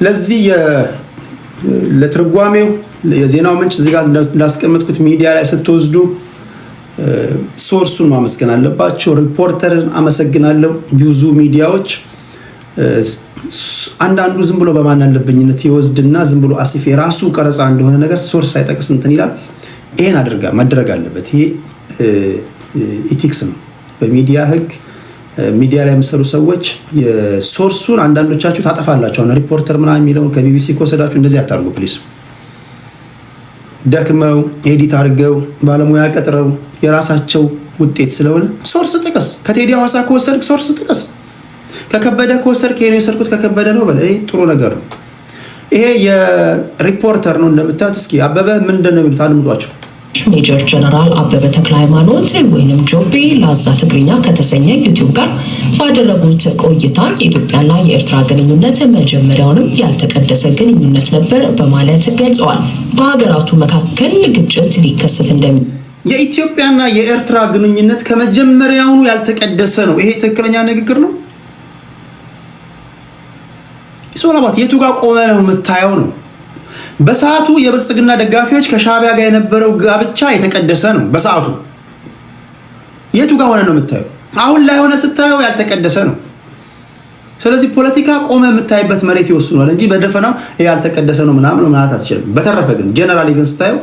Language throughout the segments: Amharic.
ለዚህ ለትርጓሜው የዜናው ምንጭ እዚህ ጋር እንዳስቀመጥኩት ሚዲያ ላይ ስትወስዱ ሶርሱን ማመስገን አለባቸው። ሪፖርተርን አመሰግናለሁ። ብዙ ሚዲያዎች አንዳንዱ ዝም ብሎ በማን አለብኝነት ይወስድና ዝም ብሎ አሲፍ የራሱ ቀረጻ እንደሆነ ነገር ሶርስ ሳይጠቅስ እንትን ይላል። ይሄን መደረግ አለበት። ይሄ ኢቲክስ ነው። በሚዲያ ህግ ሚዲያ ላይ የሚሰሩ ሰዎች የሶርሱን አንዳንዶቻችሁ ታጠፋላችሁ። ሪፖርተር ምናምን የሚለውን ከቢቢሲ ከወሰዳችሁ እንደዚህ አታርጉ ፕሊዝ። ደክመው ኤዲት አድርገው ባለሙያ ቀጥረው የራሳቸው ውጤት ስለሆነ ሶርስ ጥቀስ። ከቴዲ ሐዋሳ ከወሰድክ ሶርስ ጥቀስ። ከከበደ ከወሰድክ ይሄን የወሰድኩት ከከበደ ነው በለ። ይሄ ጥሩ ነገር ነው። ይሄ የሪፖርተር ነው እንደምታዩት። እስኪ አበበ ምንድን ነው የሚሉት አድምጧቸው። ሜጀር ጀነራል አበበ ተክለ ሃይማኖት ወይንም ጆቤ ላዛ ትግርኛ ከተሰኘ ዩቲዩብ ጋር ባደረጉት ቆይታ የኢትዮጵያና የኤርትራ ግንኙነት መጀመሪያውንም ያልተቀደሰ ግንኙነት ነበር በማለት ገልጸዋል። በሀገራቱ መካከል ግጭት ሊከሰት የኢትዮጵያና የኤርትራ ግንኙነት ከመጀመሪያውኑ ያልተቀደሰ ነው። ይሄ ትክክለኛ ንግግር ነው። ሶላባት የቱ ጋር ቆመ ነው የምታየው ነው። በሰዓቱ የብልጽግና ደጋፊዎች ከሻዕቢያ ጋር የነበረው ጋብቻ የተቀደሰ ነው። በሰዓቱ የቱ ጋር ሆነ ነው የምታየው። አሁን ላይ ሆነ ስታየው ያልተቀደሰ ነው። ስለዚህ ፖለቲካ ቆመ የምታይበት መሬት ይወስኗል እንጂ በደፈናው ያልተቀደሰ ነው ምናምን ማለት አትችልም። በተረፈ ግን ጀነራሊ ግን ስታየው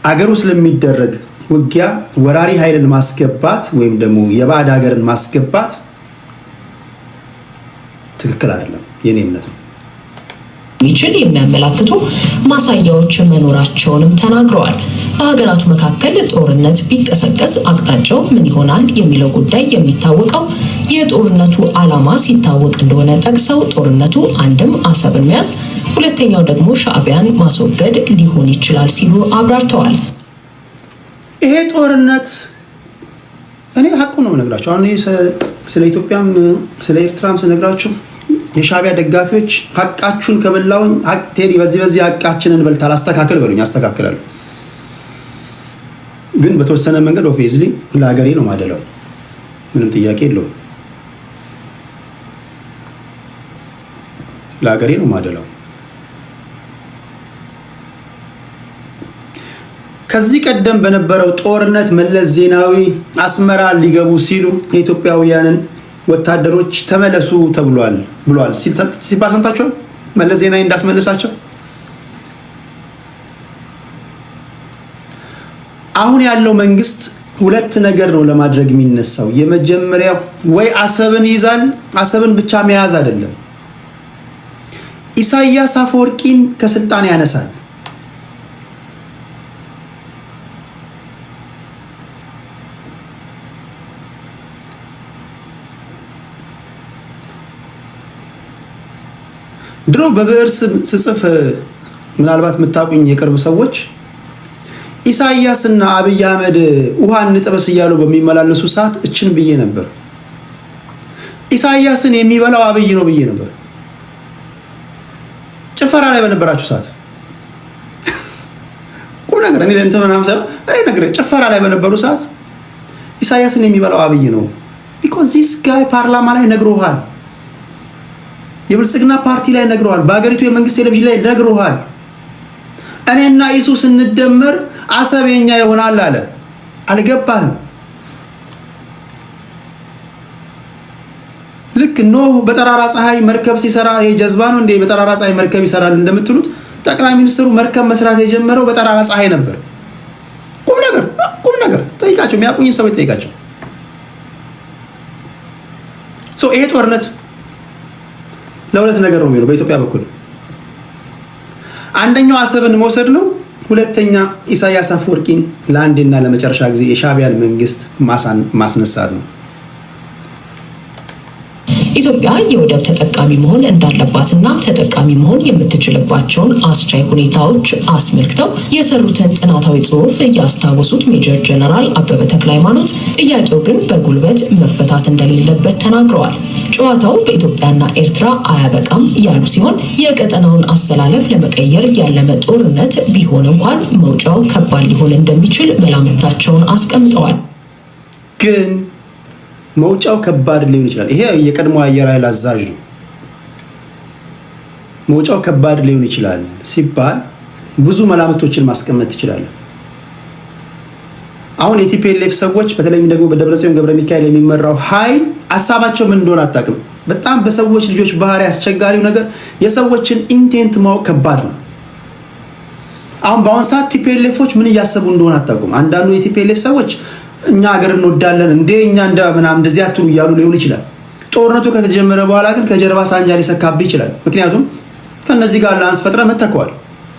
አገሩ ስለሚደረግ ውጊያ ወራሪ ኃይልን ማስገባት ወይም ደግሞ የባዕድ ሀገርን ማስገባት ትክክል አይደለም። የኔ እምነት ነው። ሚችል የሚያመላክቱ ማሳያዎች መኖራቸውንም ተናግረዋል። በሀገራቱ መካከል ጦርነት ቢቀሰቀስ አቅጣጫው ምን ይሆናል የሚለው ጉዳይ የሚታወቀው የጦርነቱ ዓላማ ሲታወቅ እንደሆነ ጠቅሰው ጦርነቱ አንድም አሰብን መያዝ፣ ሁለተኛው ደግሞ ሻዕቢያን ማስወገድ ሊሆን ይችላል ሲሉ አብራርተዋል። ይሄ ጦርነት እኔ ሀቁ ነው የምነግራቸው። አሁን ስለ ኢትዮጵያም ስለ ኤርትራም ስነግራቸው የሻዕቢያ ደጋፊዎች ሀቃችሁን ከበላውኝ ቴዲ በዚህ ሀቃችንን በልታል አስተካክል በሉኝ፣ አስተካክላለሁ። ግን በተወሰነ መንገድ ኦፌዝሊ ለሀገሬ ነው ማደለው፣ ምንም ጥያቄ የለውም። ለሀገሬ ነው ማደለው። ከዚህ ቀደም በነበረው ጦርነት መለስ ዜናዊ አስመራ ሊገቡ ሲሉ የኢትዮጵያውያንን ወታደሮች ተመለሱ ተብሏል ሲባል ሰምታችኋል። መለስ ዜናዊ እንዳስመለሳቸው። አሁን ያለው መንግስት ሁለት ነገር ነው ለማድረግ የሚነሳው። የመጀመሪያው ወይ አሰብን ይዛል፣ አሰብን ብቻ መያዝ አይደለም፣ ኢሳያስ አፈወርቂን ከስልጣን ያነሳል። ድሮ በብዕር ስጽፍ ምናልባት የምታውቁኝ የቅርብ ሰዎች ኢሳያስና አብይ አህመድ ውሃ እንጥበስ እያሉ በሚመላለሱ ሰዓት እችን ብዬ ነበር። ኢሳያስን የሚበላው አብይ ነው ብዬ ነበር። ጭፈራ ላይ በነበራችሁ ሰዓት ቁም ነገር እኔ ለእንትን ምናምን ሳይሆን እኔ ነገር ጭፈራ ላይ በነበሩ ሰዓት ኢሳያስን የሚበላው አብይ ነው። ቢኮዝ ዚስ ጋይ ፓርላማ ላይ ነግሮሃል፣ የብልጽግና ፓርቲ ላይ ነግረዋል፣ በሀገሪቱ የመንግስት ቴሌቪዥን ላይ ነግረዋል። እኔና ኢሱ ስንደመር አሰብ የኛ ይሆናል አለ። አልገባህም? ልክ ኖህ በጠራራ ፀሐይ መርከብ ሲሰራ ይሄ ጀዝባ ነው እንዴ? በጠራራ ፀሐይ መርከብ ይሰራል እንደምትሉት ጠቅላይ ሚኒስትሩ መርከብ መስራት የጀመረው በጠራራ ፀሐይ ነበር። ቁም ነገር ጠይቃቸው፣ የሚያውቁኝ ሰዎች ጠይቃቸው። ይሄ ጦርነት ለሁለት ነገር ነው የሚሆነው በኢትዮጵያ በኩል። አንደኛው አሰብን መውሰድ ነው። ሁለተኛ ኢሳያስ አፈወርቂን ለአንዴና ለመጨረሻ ጊዜ የሻዕቢያን መንግስት ማስነሳት ነው። ኢትዮጵያ የወደብ ተጠቃሚ መሆን እንዳለባትና ተጠቃሚ መሆን የምትችልባቸውን አስቻይ ሁኔታዎች አስመልክተው የሰሩትን ጥናታዊ ጽሑፍ ያስታወሱት ሜጀር ጀነራል አበበ ተክለ ሃይማኖት ጥያቄው ግን በጉልበት መፈታት እንደሌለበት ተናግረዋል። ጨዋታው በኢትዮጵያና ኤርትራ አያበቃም ያሉ ሲሆን የቀጠናውን አሰላለፍ ለመቀየር ያለመ ጦርነት ቢሆን እንኳን መውጫው ከባድ ሊሆን እንደሚችል መላምታቸውን አስቀምጠዋል። ግን መውጫው ከባድ ሊሆን ይችላል። ይሄ የቀድሞ አየር ኃይል አዛዥ ነው። መውጫው ከባድ ሊሆን ይችላል ሲባል ብዙ መላምቶችን ማስቀመጥ ትችላለህ። አሁን የቲፒኤልኤፍ ሰዎች በተለይም ደግሞ በደብረጽዮን ገብረ ሚካኤል የሚመራው ኃይል ሀሳባቸው ምን እንደሆነ አታውቅም። በጣም በሰዎች ልጆች ባህሪ አስቸጋሪው ነገር የሰዎችን ኢንቴንት ማወቅ ከባድ ነው። አሁን በአሁን ሰዓት ቲፒኤልኤፎች ምን እያሰቡ እንደሆነ አታውቁም። አንዳንዱ የቲፒኤልኤፍ ሰዎች እኛ ሀገር እንወዳለን እንዴ እኛ ምናምን እንደዚህ አትሉ እያሉ ሊሆን ይችላል። ጦርነቱ ከተጀመረ በኋላ ግን ከጀርባ ሳንጃ ሊሰካብህ ይችላል። ምክንያቱም ከነዚህ ጋር ላንስ ፈጥረ መተከዋል።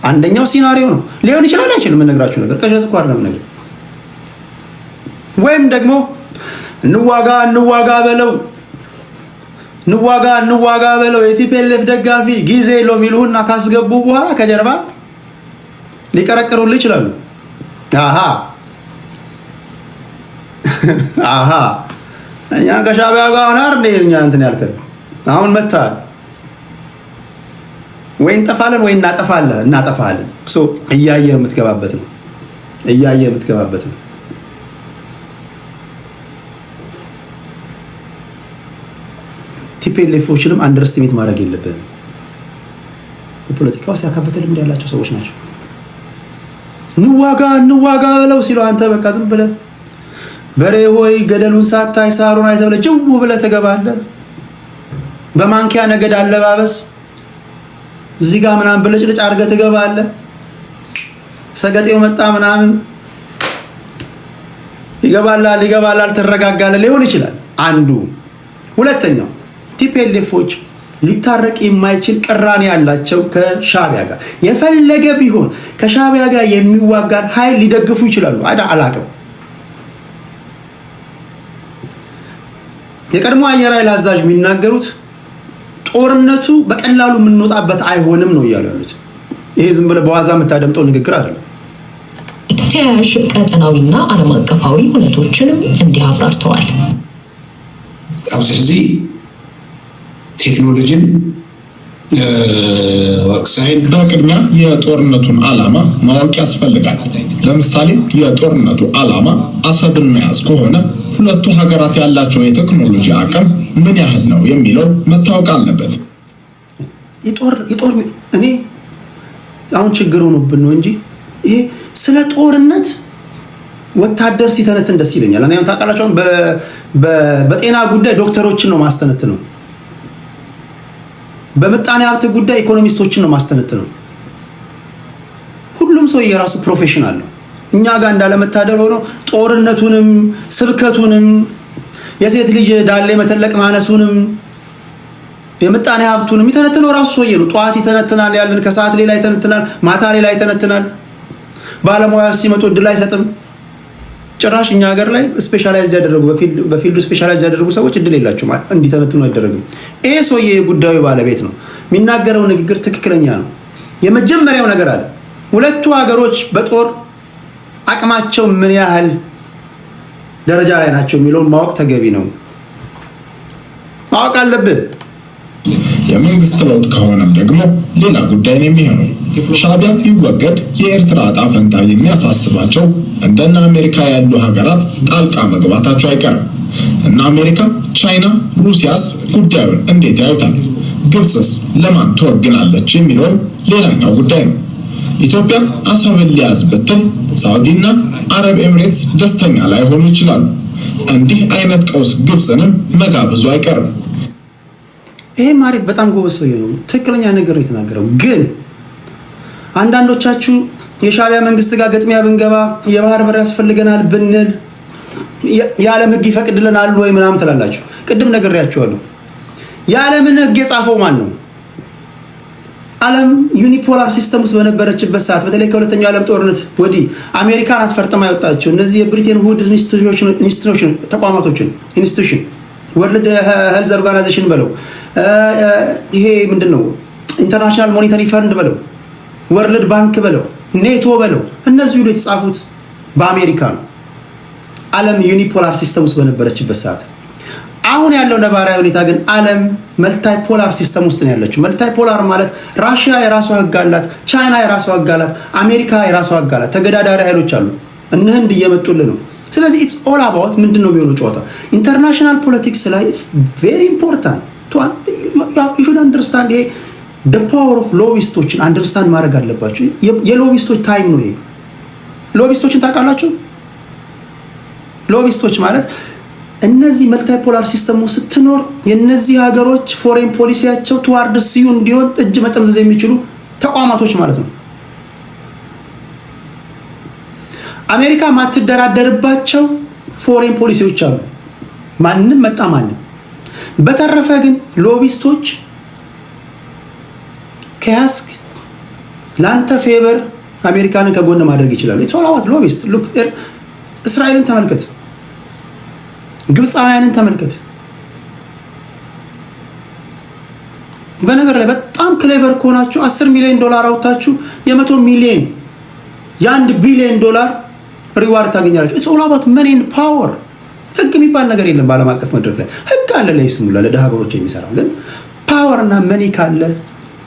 አንደኛው ሲናሪዮ ነው ሊሆን ይችላል። አይችልም የምነግራችሁ ነገር ቀሸት እኮ አይደለም ነገር ወይም ደግሞ እንዋጋ በለው የቲፒኤልኤፍ ደጋፊ ጊዜ የለውም ይሉህና ካስገቡ በኋላ ከጀርባ ሊቀረቅሩልህ ይችላሉ። አሃ እኛ ከሻዕቢያ ጋር ሆናር እኛ እንትን ያልከን አሁን መታል ወይ እንጠፋለን ወይ እናጠፋለን። እያየህ የምትገባበት ነው። ቲፒኤልኤፎችንም አንደርስቲሜት ማድረግ የለብህም። የፖለቲካው ሲያካበተ ልምድ ያላቸው ሰዎች ናቸው። እንዋጋ በለው ሲሉ አንተ በቃ ዝም ብለህ በሬ ሆይ ገደሉን ሳታይ ሳሩን አይተህ ብለህ ጅው ብለህ ትገባለህ። በማንኪያ ነገድ አለባበስ እዚህ ጋር ምናምን ብልጭልጭ አድርገህ ትገባለህ። ሰገጤው መጣ ምናምን ይገባላል ትረጋጋለህ ሊሆን ይችላል አንዱ። ሁለተኛው ቲፒኤልኤፎች ሊታረቅ የማይችል ቅራኔ ያላቸው ከሻዕቢያ ጋር የፈለገ ቢሆን ከሻዕቢያ ጋር የሚዋጋን ኃይል ሊደግፉ ይችላሉ። አላቅም የቀድሞ አየር ኃይል አዛዥ የሚናገሩት ጦርነቱ በቀላሉ የምንወጣበት አይሆንም ነው እያሉ ያሉት። ይሄ ዝም ብለህ በዋዛ የምታደምጠው ንግግር አይደለም። ተያያዥ ቀጠናዊና ዓለም አቀፋዊ ሁነቶችንም እንዲህ አብራርተዋል። ስለዚህ ቴክኖሎጂን ወቅሳይን በቅድሚያ የጦርነቱን ዓላማ ማወቅ ያስፈልጋል። ለምሳሌ የጦርነቱ ዓላማ አሰብን መያዝ ከሆነ ሁለቱ ሀገራት ያላቸው የቴክኖሎጂ አቅም ምን ያህል ነው የሚለው መታወቅ አለበት። የጦር እኔ አሁን ችግር ሆኖብን ነው እንጂ ይሄ ስለ ጦርነት ወታደር ሲተነትን ደስ ይለኛል። እኔ ታውቃላችሁ በጤና ጉዳይ ዶክተሮችን ነው ማስተነት ነው። በምጣኔ ሀብት ጉዳይ ኢኮኖሚስቶችን ነው ማስተነት ነው። ሁሉም ሰው የራሱ ፕሮፌሽናል ነው። እኛ ጋር እንዳለመታደል ሆኖ ጦርነቱንም ስብከቱንም የሴት ልጅ ዳሌ መተለቅ ማነሱንም የምጣኔ ሀብቱንም ይተነትነው ራሱ ሰውዬ ነው። ጠዋት ይተነትናል ያለን ከሰዓት ሌላ ይተነትናል፣ ማታ ሌላ ይተነትናል። ባለሙያ ሲመጡ እድል አይሰጥም። ጭራሽ እኛ ሀገር ላይ ስፔሻላይዝድ ያደረጉ በፊልዱ ስፔሻላይዝድ ያደረጉ ሰዎች እድል የላቸውም፣ እንዲተነትኑ አይደረግም። ይሄ ሰውዬ የጉዳዩ ባለቤት ነው። የሚናገረው ንግግር ትክክለኛ ነው። የመጀመሪያው ነገር አለ ሁለቱ ሀገሮች በጦር አቅማቸው ምን ያህል ደረጃ ላይ ናቸው የሚለውን ማወቅ ተገቢ ነው። ማወቅ አለብህ። የመንግስት ለውጥ ከሆነም ደግሞ ሌላ ጉዳይ ነው የሚሆነው። ሻዕቢያ ይወገድ የኤርትራ ዕጣ ፈንታ የሚያሳስባቸው እንደና አሜሪካ ያሉ ሀገራት ጣልቃ መግባታቸው አይቀርም። እና አሜሪካ፣ ቻይና፣ ሩሲያስ ጉዳዩን እንዴት ያዩታል? ግብፅስ ለማን ትወግናለች የሚለው ሌላኛው ጉዳይ ነው። ኢትዮጵያ አሰብን ሊያዝ ብትል ሳውዲና አረብ ኤምሬትስ ደስተኛ ላይሆኑ ይችላሉ። እንዲህ አይነት ቀውስ ግብፅንም መጋበዙ አይቀርም። ይሄ ማሪክ በጣም ጎበዝ ሰው ነው። ትክክለኛ ነገር ነው የተናገረው። ግን አንዳንዶቻችሁ የሻዕቢያ መንግስት ጋር ገጥሚያ ብንገባ የባህር በር ያስፈልገናል ብንል የዓለም ሕግ ይፈቅድልናል ወይ ምናምን ትላላችሁ። ቅድም ነግሬያችኋለሁ። የዓለምን ሕግ የጻፈው ማን ነው? ዓለም ዩኒፖላር ሲስተም ውስጥ በነበረችበት ሰዓት በተለይ ከሁለተኛው ዓለም ጦርነት ወዲህ አሜሪካን አትፈርጥማ ያወጣቸው እነዚህ የብሪቴን ውድ ኢንስቲትዩሽን ተቋማቶችን ኢንስቲትዩሽን ወርልድ ሄልዝ ኦርጋናይዜሽን በለው ይሄ ምንድነው ኢንተርናሽናል ሞኔታሪ ፈንድ በለው ወርልድ ባንክ በለው ኔቶ በለው እነዚህ ሁሉ የተጻፉት በአሜሪካ ነው። ዓለም ዩኒፖላር ሲስተም ውስጥ በነበረችበት ሰዓት አሁን ያለው ነባራዊ ሁኔታ ግን ዓለም መልታይ ፖላር ሲስተም ውስጥ ነው ያለችው። መልታይ ፖላር ማለት ራሽያ የራሷ ህግ አላት፣ ቻይና የራሷ ህግ አላት፣ አሜሪካ የራሷ ህግ አላት። ተገዳዳሪ ኃይሎች አሉ። እነ ህንድ እየመጡልን ነው። ስለዚህ ኢትስ ኦል አባውት ምንድን ነው የሚሆነው ጨዋታ ኢንተርናሽናል ፖለቲክስ ላይ ኢትስ ቬሪ ኢምፖርታንት ዩ ሹድ አንደርስታንድ ይሄ the power of ሎቢስቶችን አንደርስታንድ ማድረግ አለባቸው። የሎቢስቶች ታይም ነው ይሄ። ሎቢስቶችን ታውቃላችሁ? ሎቢስቶች ማለት እነዚህ መልታይፖላር ሲስተሙ ስትኖር የነዚህ ሀገሮች ፎሬን ፖሊሲያቸው ቱዋርድ ሲዩ እንዲሆን እጅ መጠምዘዝ የሚችሉ ተቋማቶች ማለት ነው። አሜሪካ ማትደራደርባቸው ፎሬን ፖሊሲዎች አሉ። ማንም መጣ ማንም። በተረፈ ግን ሎቢስቶች ከያስክ ላንተ ፌቨር አሜሪካንን ከጎን ማድረግ ይችላሉ። ኢትስ ኦል አባውት ሎቢስት። ሉክ እስራኤልን ተመልከት፣ ግብፃውያንን ተመልከት። በነገር ላይ በጣም ክሌቨር ከሆናችሁ 10 ሚሊዮን ዶላር አውጥታችሁ የ100 ሚሊዮን የ1 ቢሊዮን ዶላር ሪዋርድ ታገኛላችሁ። ኢትስ ኦል አባውት መኒ ኤንድ ፓወር። ህግ የሚባል ነገር የለም በዓለም አቀፍ መድረክ ላይ። ህግ አለ ለይስሙላ ለደሃ ሀገሮች የሚሰራ ግን ፓወር እና መኒ ካለ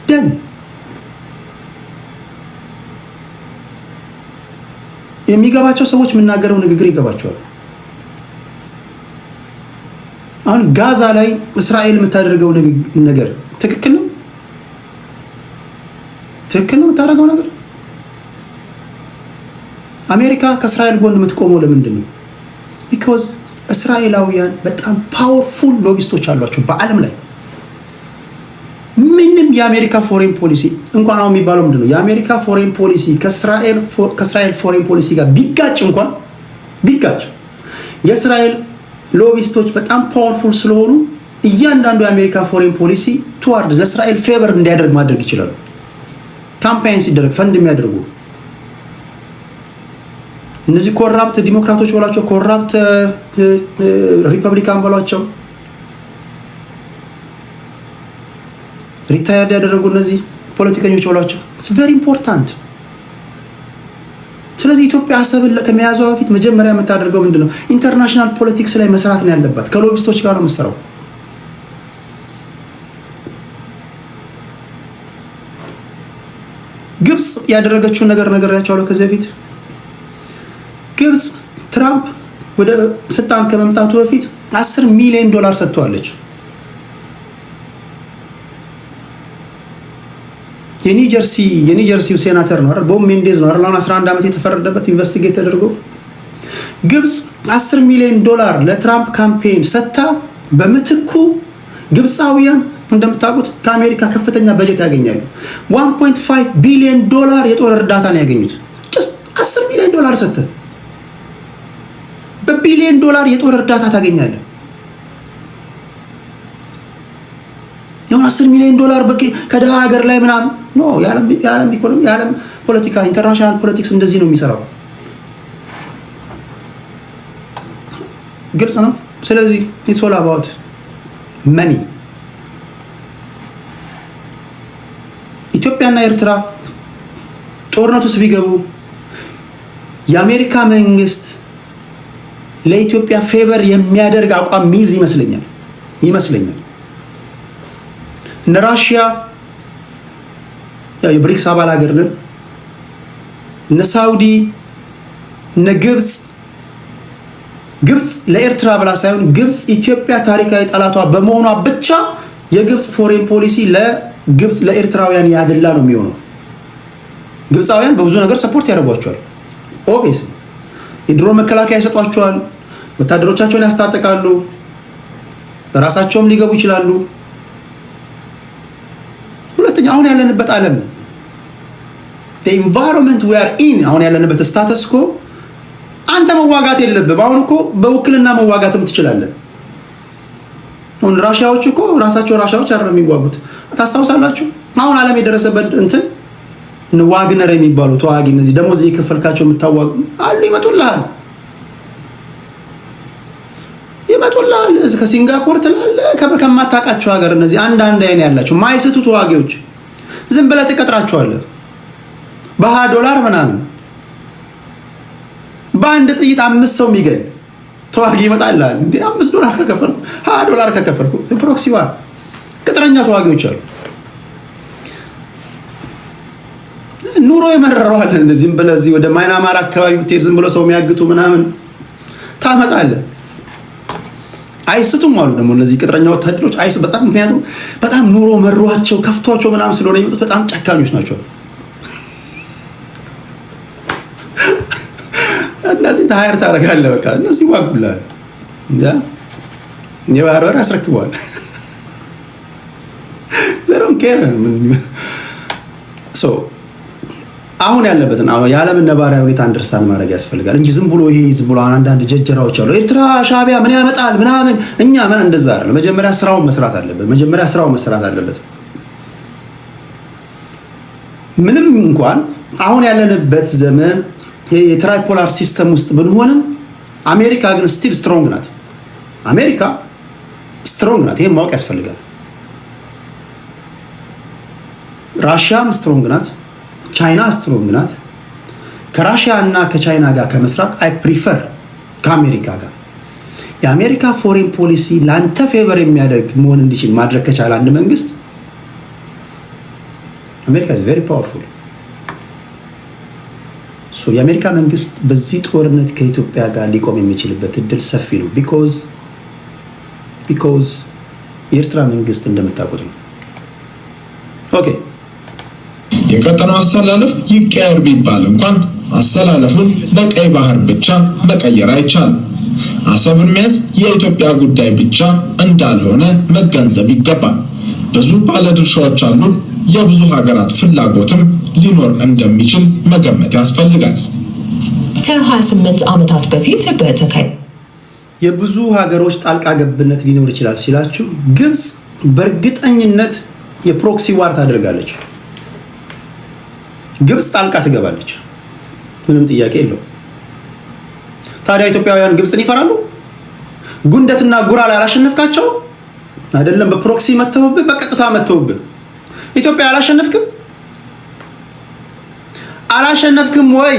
ደን የሚገባቸው ሰዎች የምናገረው ንግግር ይገባቸዋል። አሁን ጋዛ ላይ እስራኤል የምታደርገው ነገር ትክክል ነው? ትክክል ነው የምታደርገው ነገር? አሜሪካ ከእስራኤል ጎን የምትቆመው ለምንድን ነው? ቢኮዝ እስራኤላውያን በጣም ፓወርፉል ሎቢስቶች አሏቸው በዓለም ላይ። ምንም የአሜሪካ ፎሬን ፖሊሲ እንኳን አሁን የሚባለው ምንድነው የአሜሪካ ፎሬን ፖሊሲ ከእስራኤል ፎሬን ፖሊሲ ጋር ቢጋጭ እንኳን ቢጋጭ የእስራኤል ሎቢስቶች በጣም ፓወርፉል ስለሆኑ እያንዳንዱ የአሜሪካ ፎሬን ፖሊሲ ቱዋርድ ለእስራኤል ፌቨር እንዲያደርግ ማድረግ ይችላሉ። ካምፓይን ሲደረግ ፈንድ የሚያደርጉ እነዚህ ኮራፕት ዲሞክራቶች በሏቸው፣ ኮራፕት ሪፐብሊካን በሏቸው፣ ሪታየርድ ያደረጉ እነዚህ ፖለቲከኞች በሏቸው። ኢትስ ቬሪ ኢምፖርታንት። ስለዚህ ኢትዮጵያ አሰብን ከመያዟ በፊት መጀመሪያ የምታደርገው ምንድነው? ኢንተርናሽናል ፖለቲክስ ላይ መስራት ነው ያለባት። ከሎቢስቶች ጋር ነው የምትሰራው። ግብጽ ያደረገችውን ነገር ነግሬያቸዋለሁ ከዚህ በፊት። ግብጽ ትራምፕ ወደ ስልጣን ከመምጣቱ በፊት 10 ሚሊዮን ዶላር ሰጥቷለች። የኒጀርሲው ሴናተር ነው አይደል? ቦብ ሜንዴዝ ነው አይደል? 11 ዓመት የተፈረደበት ኢንቨስቲጌት ተደርጎ ግብጽ 10 ሚሊዮን ዶላር ለትራምፕ ካምፔን ሰጥታ በምትኩ ግብፃውያን እንደምታውቁት ከአሜሪካ ከፍተኛ በጀት ያገኛሉ። 1.5 ቢሊዮን ዶላር የጦር እርዳታ ነው ያገኙት። ጀስት 10 ሚሊዮን ዶላር ሰጥተህ በቢሊዮን ዶላር የጦር እርዳታ ታገኛለህ። የሆነ 10 ሚሊዮን ዶላር ከደሃ ሀገር ላይ ምናምን ኖ። የዓለም ኢኮኖሚ የዓለም ፖለቲካ ኢንተርናሽናል ፖለቲክስ እንደዚህ ነው የሚሰራው። ግልጽ ነው። ስለዚህ ኢትስ ኦል አባውት መኒ። ኢትዮጵያና ኤርትራ ጦርነት ውስጥ ቢገቡ የአሜሪካ መንግስት ለኢትዮጵያ ፌቨር የሚያደርግ አቋም ሚይዝ ይመስለኛል። እነ ራሽያ የብሪክስ አባል ሀገር ነን፣ እነ ሳውዲ፣ እነ ግብጽ ለኤርትራ ብላ ሳይሆን ግብጽ ኢትዮጵያ ታሪካዊ ጠላቷ በመሆኗ ብቻ የግብጽ ፎሬን ፖሊሲ ለኤርትራውያን ያደላ ነው የሚሆነው። ግብፃውያን በብዙ ነገር ሰፖርት ያደርጓቸዋል። ኦብቪየስ የድሮ መከላከያ ይሰጧቸዋል፣ ወታደሮቻቸውን ያስታጥቃሉ፣ ራሳቸውም ሊገቡ ይችላሉ። ሁለተኛ አሁን ያለንበት ዓለም the environment we are in አሁን ያለንበት ስታተስ ኮ አንተ መዋጋት የለብህም። አሁን እኮ በውክልና መዋጋትም ትችላለህ። አሁን ራሽያዎች እኮ ራሻዎች አይደለም የሚዋጉት። ታስታውሳላችሁ? አሁን ዓለም የደረሰበት እንትን ዋግነር የሚባሉ ተዋጊ እነዚህ ደሞዝ እየከፈልካቸው የምታዋጉ አሉ። ይመጡልሃል ከሲንጋፖር ትላለህ ከማታውቃቸው ሀገር እነዚህ አንድ አይን ያላቸው ማይስቱ ተዋጊዎች ዝም ብለህ ትቀጥራቸዋለህ $20 ምናምን። በአንድ ጥይት 5 ሰው የሚገል ተዋጊ ይመጣልሃል። እንዴ $5 ከከፈልኩ $20 ከከፈልኩ ፕሮክሲ ዋር ቅጥረኛ ተዋጊዎች አሉ። ኑሮ ይመረረዋል። ዝም ብለህ እዚህ ወደ ማይናማር አካባቢ ብትሄድ ዝም ብሎ ሰው የሚያግቱ ምናምን ታመጣለህ። አይስቱም አሉ ደግሞ እነዚህ ቅጥረኛ ወታደሮች አይስ በጣም ምክንያቱም በጣም ኑሮ መሯቸው ከፍቷቸው ምናምን ስለሆነ የሚመጡት በጣም ጨካኞች ናቸው። እነዚህ ታየር ታደርጋለህ። በቃ እነዚህ ዋጉላል የባህር በር ያስረክበዋል። ዘሮን ኬር አሁን ያለበትን የዓለምን ነባራዊ ሁኔታ አንደርስታንድ ማድረግ ያስፈልጋል እንጂ ዝም ብሎ አንዳንድ ጀጀራዎች አሉ። ኤርትራ ሻዕቢያ ምን ያመጣል ምናምን እኛ ምን እንደዛ አይደለም። መጀመሪያ ስራውን መስራት አለበት። ምንም እንኳን አሁን ያለንበት ዘመን የትራይፖላር ሲስተም ውስጥ ብንሆንም አሜሪካ ግን ስቲል ስትሮንግ ናት። ይሄን ማወቅ ያስፈልጋል። ራሽያም ስትሮንግ ናት። ቻይና ስትሮንግ ናት። ከራሽያ እና ከቻይና ጋር ከመስራት አይ ፕሪፈር ከአሜሪካ ጋር። የአሜሪካ ፎሬን ፖሊሲ ለአንተ ፌቨር የሚያደርግ መሆን እንዲችል ማድረግ ከቻለ አንድ መንግስት አሜሪካ is very powerful። የአሜሪካ መንግስት በዚህ ጦርነት ከኢትዮጵያ ጋር ሊቆም የሚችልበት እድል ሰፊ ነው። ቢኮዝ የኤርትራ መንግስት እንደምታውቁት ነው። ኦኬ የቀጠናው አሰላለፍ ይቀየር ቢባል እንኳን አሰላለፉን በቀይ ባህር ብቻ መቀየር አይቻልም። አሰብን መያዝ የኢትዮጵያ ጉዳይ ብቻ እንዳልሆነ መገንዘብ ይገባል። ብዙ ባለድርሻዎች አሉ። የብዙ ሀገራት ፍላጎትም ሊኖር እንደሚችል መገመት ያስፈልጋል። ከ28 ዓመታት በፊት የብዙ ሀገሮች ጣልቃ ገብነት ሊኖር ይችላል ሲላችሁ ግብጽ በእርግጠኝነት የፕሮክሲ ዋር ታደርጋለች። ግብጽ ጣልቃ ትገባለች፣ ምንም ጥያቄ የለው። ታዲያ ኢትዮጵያውያን ግብጽን ይፈራሉ? ጉንደትና ጉራ ላይ አላሸነፍካቸው አይደለም? በፕሮክሲ መተውብህ፣ በቀጥታ መተውብህ። ኢትዮጵያ አላሸነፍክም ወይ?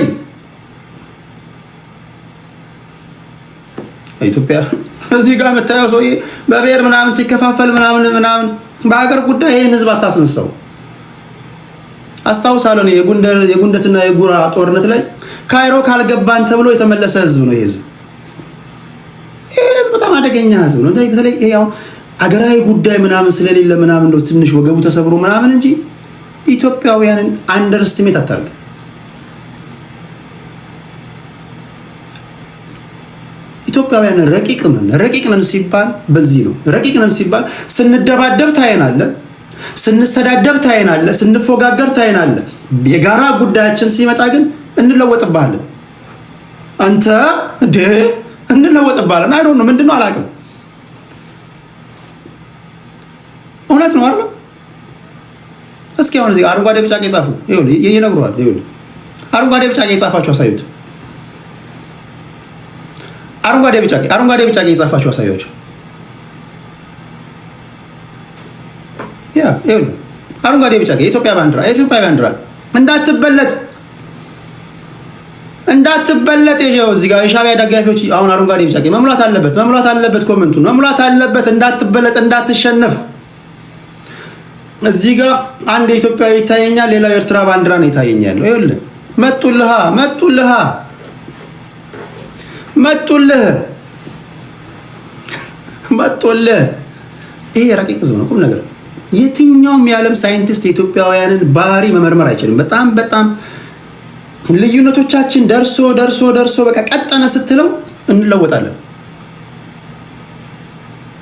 ኢትዮጵያ እዚህ ጋር መታየው ሰውዬ በብሔር ምናምን ሲከፋፈል ምናምን በአገር ጉዳይ ይሄን ህዝብ አታስነሳው። አስታውሳለሁ የጉንደትና የጉራ ጦርነት ላይ ካይሮ ካልገባን ተብሎ የተመለሰ ህዝብ ነው። ይሄ ህዝብ በጣም አደገኛ ህዝብ ነው። በተለይ ያው አገራዊ ጉዳይ ምናምን ስለሌለ ምናምን ነው ትንሽ ወገቡ ተሰብሮ ምናምን እንጂ ኢትዮጵያውያንን አንደርስቲሜት አታርግ። ኢትዮጵያውያንን ረቂቅ ነን ሲባል በዚህ ነው። ረቂቅ ነን ሲባል ስንደባደብ ታየናለህ፣ ስንሰዳደብ ታየናለህ፣ ስንፎጋገር ታየናለህ። የጋራ ጉዳያችን ሲመጣ ግን እንለወጥብሃለን። አንተ እንለወጥብሃለን። አይዶን ነው ምንድነው አላውቅም። እውነት ነው አይደል? እስኪ አሁን እዚህ አረንጓዴ ቢጫ ቀይ ጻፉ። ይነግሩሃል። አረንጓዴ ቢጫ ቀይ ጻፋችሁ አሳዩት። አረንጓዴ ቢጫ ቀይ ጻፋችሁ አሳዩት። አረንጓዴ ቢጫ ቀይ የኢትዮጵያ ባንዲራ እንዳትበለጥ ይኸው እዚህ ጋር የሻዕቢያ ደጋፊዎች አሁን አረንጓዴ ቢጫ ቀይ መሙላት አለበት። ኮሜንቱን መሙላት አለበት። እንዳትበለጥ፣ እንዳትሸነፍ። እዚህ ጋር አንድ ኢትዮጵያዊ ይታየኛል፣ ሌላው የኤርትራ ባንዲራ ነው ይታየኛል። ይኸውልህ መጡልህ። ይሄ ረቂቅ ህዝብ ነው። ቁም ነገር የትኛውም የዓለም ሳይንቲስት የኢትዮጵያውያንን ባህሪ መመርመር አይችልም። በጣም ልዩነቶቻችን ደርሶ በቃ ቀጠነ ስትለው እንለወጣለን።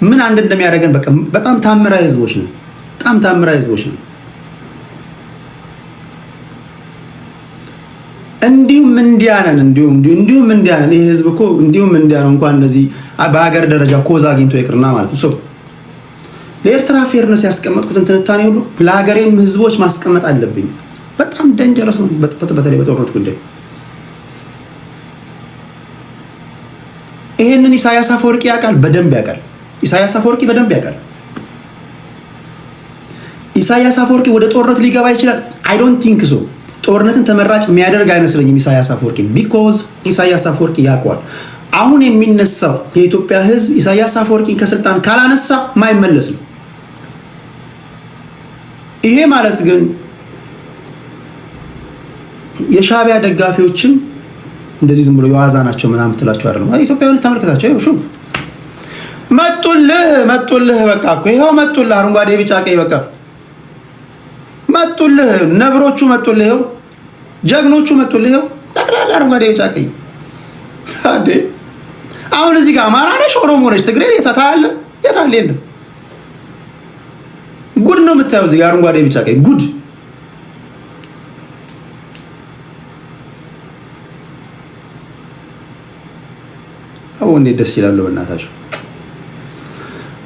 ምን አንድ እንደሚያደርገን በቃ በጣም ታምራዊ ህዝቦች ነው። እንዲሁም እንዲያነን ይህ ህዝብ እኮ እንዲሁም እንዲያነው እንኳን እንደዚህ በሀገር ደረጃ ኮዛ አግኝቶ ይቅርና ማለት ነው። ለኤርትራ ፌርነስ ያስቀመጥኩትን ትንታኔ ሁሉ ለሀገሬም ህዝቦች ማስቀመጥ አለብኝ። በጣም ደንጀረስ ነው፣ በተለይ በጦርነት ጉዳይ። ይሄንን ኢሳያስ አፈወርቂ በደንብ ያውቃል። ኢሳያስ አፈወርቂ ወደ ጦርነት ሊገባ ይችላል። አይ ዶንት ቲንክ ሶ። ጦርነትን ተመራጭ የሚያደርግ አይመስለኝም ኢሳያስ አፈወርቂ። ቢኮዝ ኢሳያስ አፈወርቂ ያውቀዋል። አሁን የሚነሳው የኢትዮጵያ ህዝብ ኢሳያስ አፈወርቂን ከስልጣን ካላነሳ ማይመለስ ነው። ይሄ ማለት ግን የሻዕቢያ ደጋፊዎችም እንደዚህ ዝም ብሎ የዋዛ ናቸው ምናምን ትላቸው አይደለም። ኢትዮጵያውያን ተመልከታቸው። ይኸው ሹክ መጡልህ በቃ እኮ ይኸው መጡልህ። አረንጓዴ ቢጫ ቀይ በቃ መጡልህ። ነብሮቹ መጡልህ። ይኸው ጀግኖቹ መጡልህ። ይኸው ጠቅላላ አረንጓዴ ቢጫ ቀይ። አዴ አሁን እዚህ ጋር አማራ ነሽ፣ ኦሮሞ ነሽ፣ ትግሬ የታለ የለም። ጉድ ነው የምታየው እዚህ ጋር አረንጓዴ ቢጫ ቀይ ጉድ። አሁን ደስ ይላል። በእናታችሁ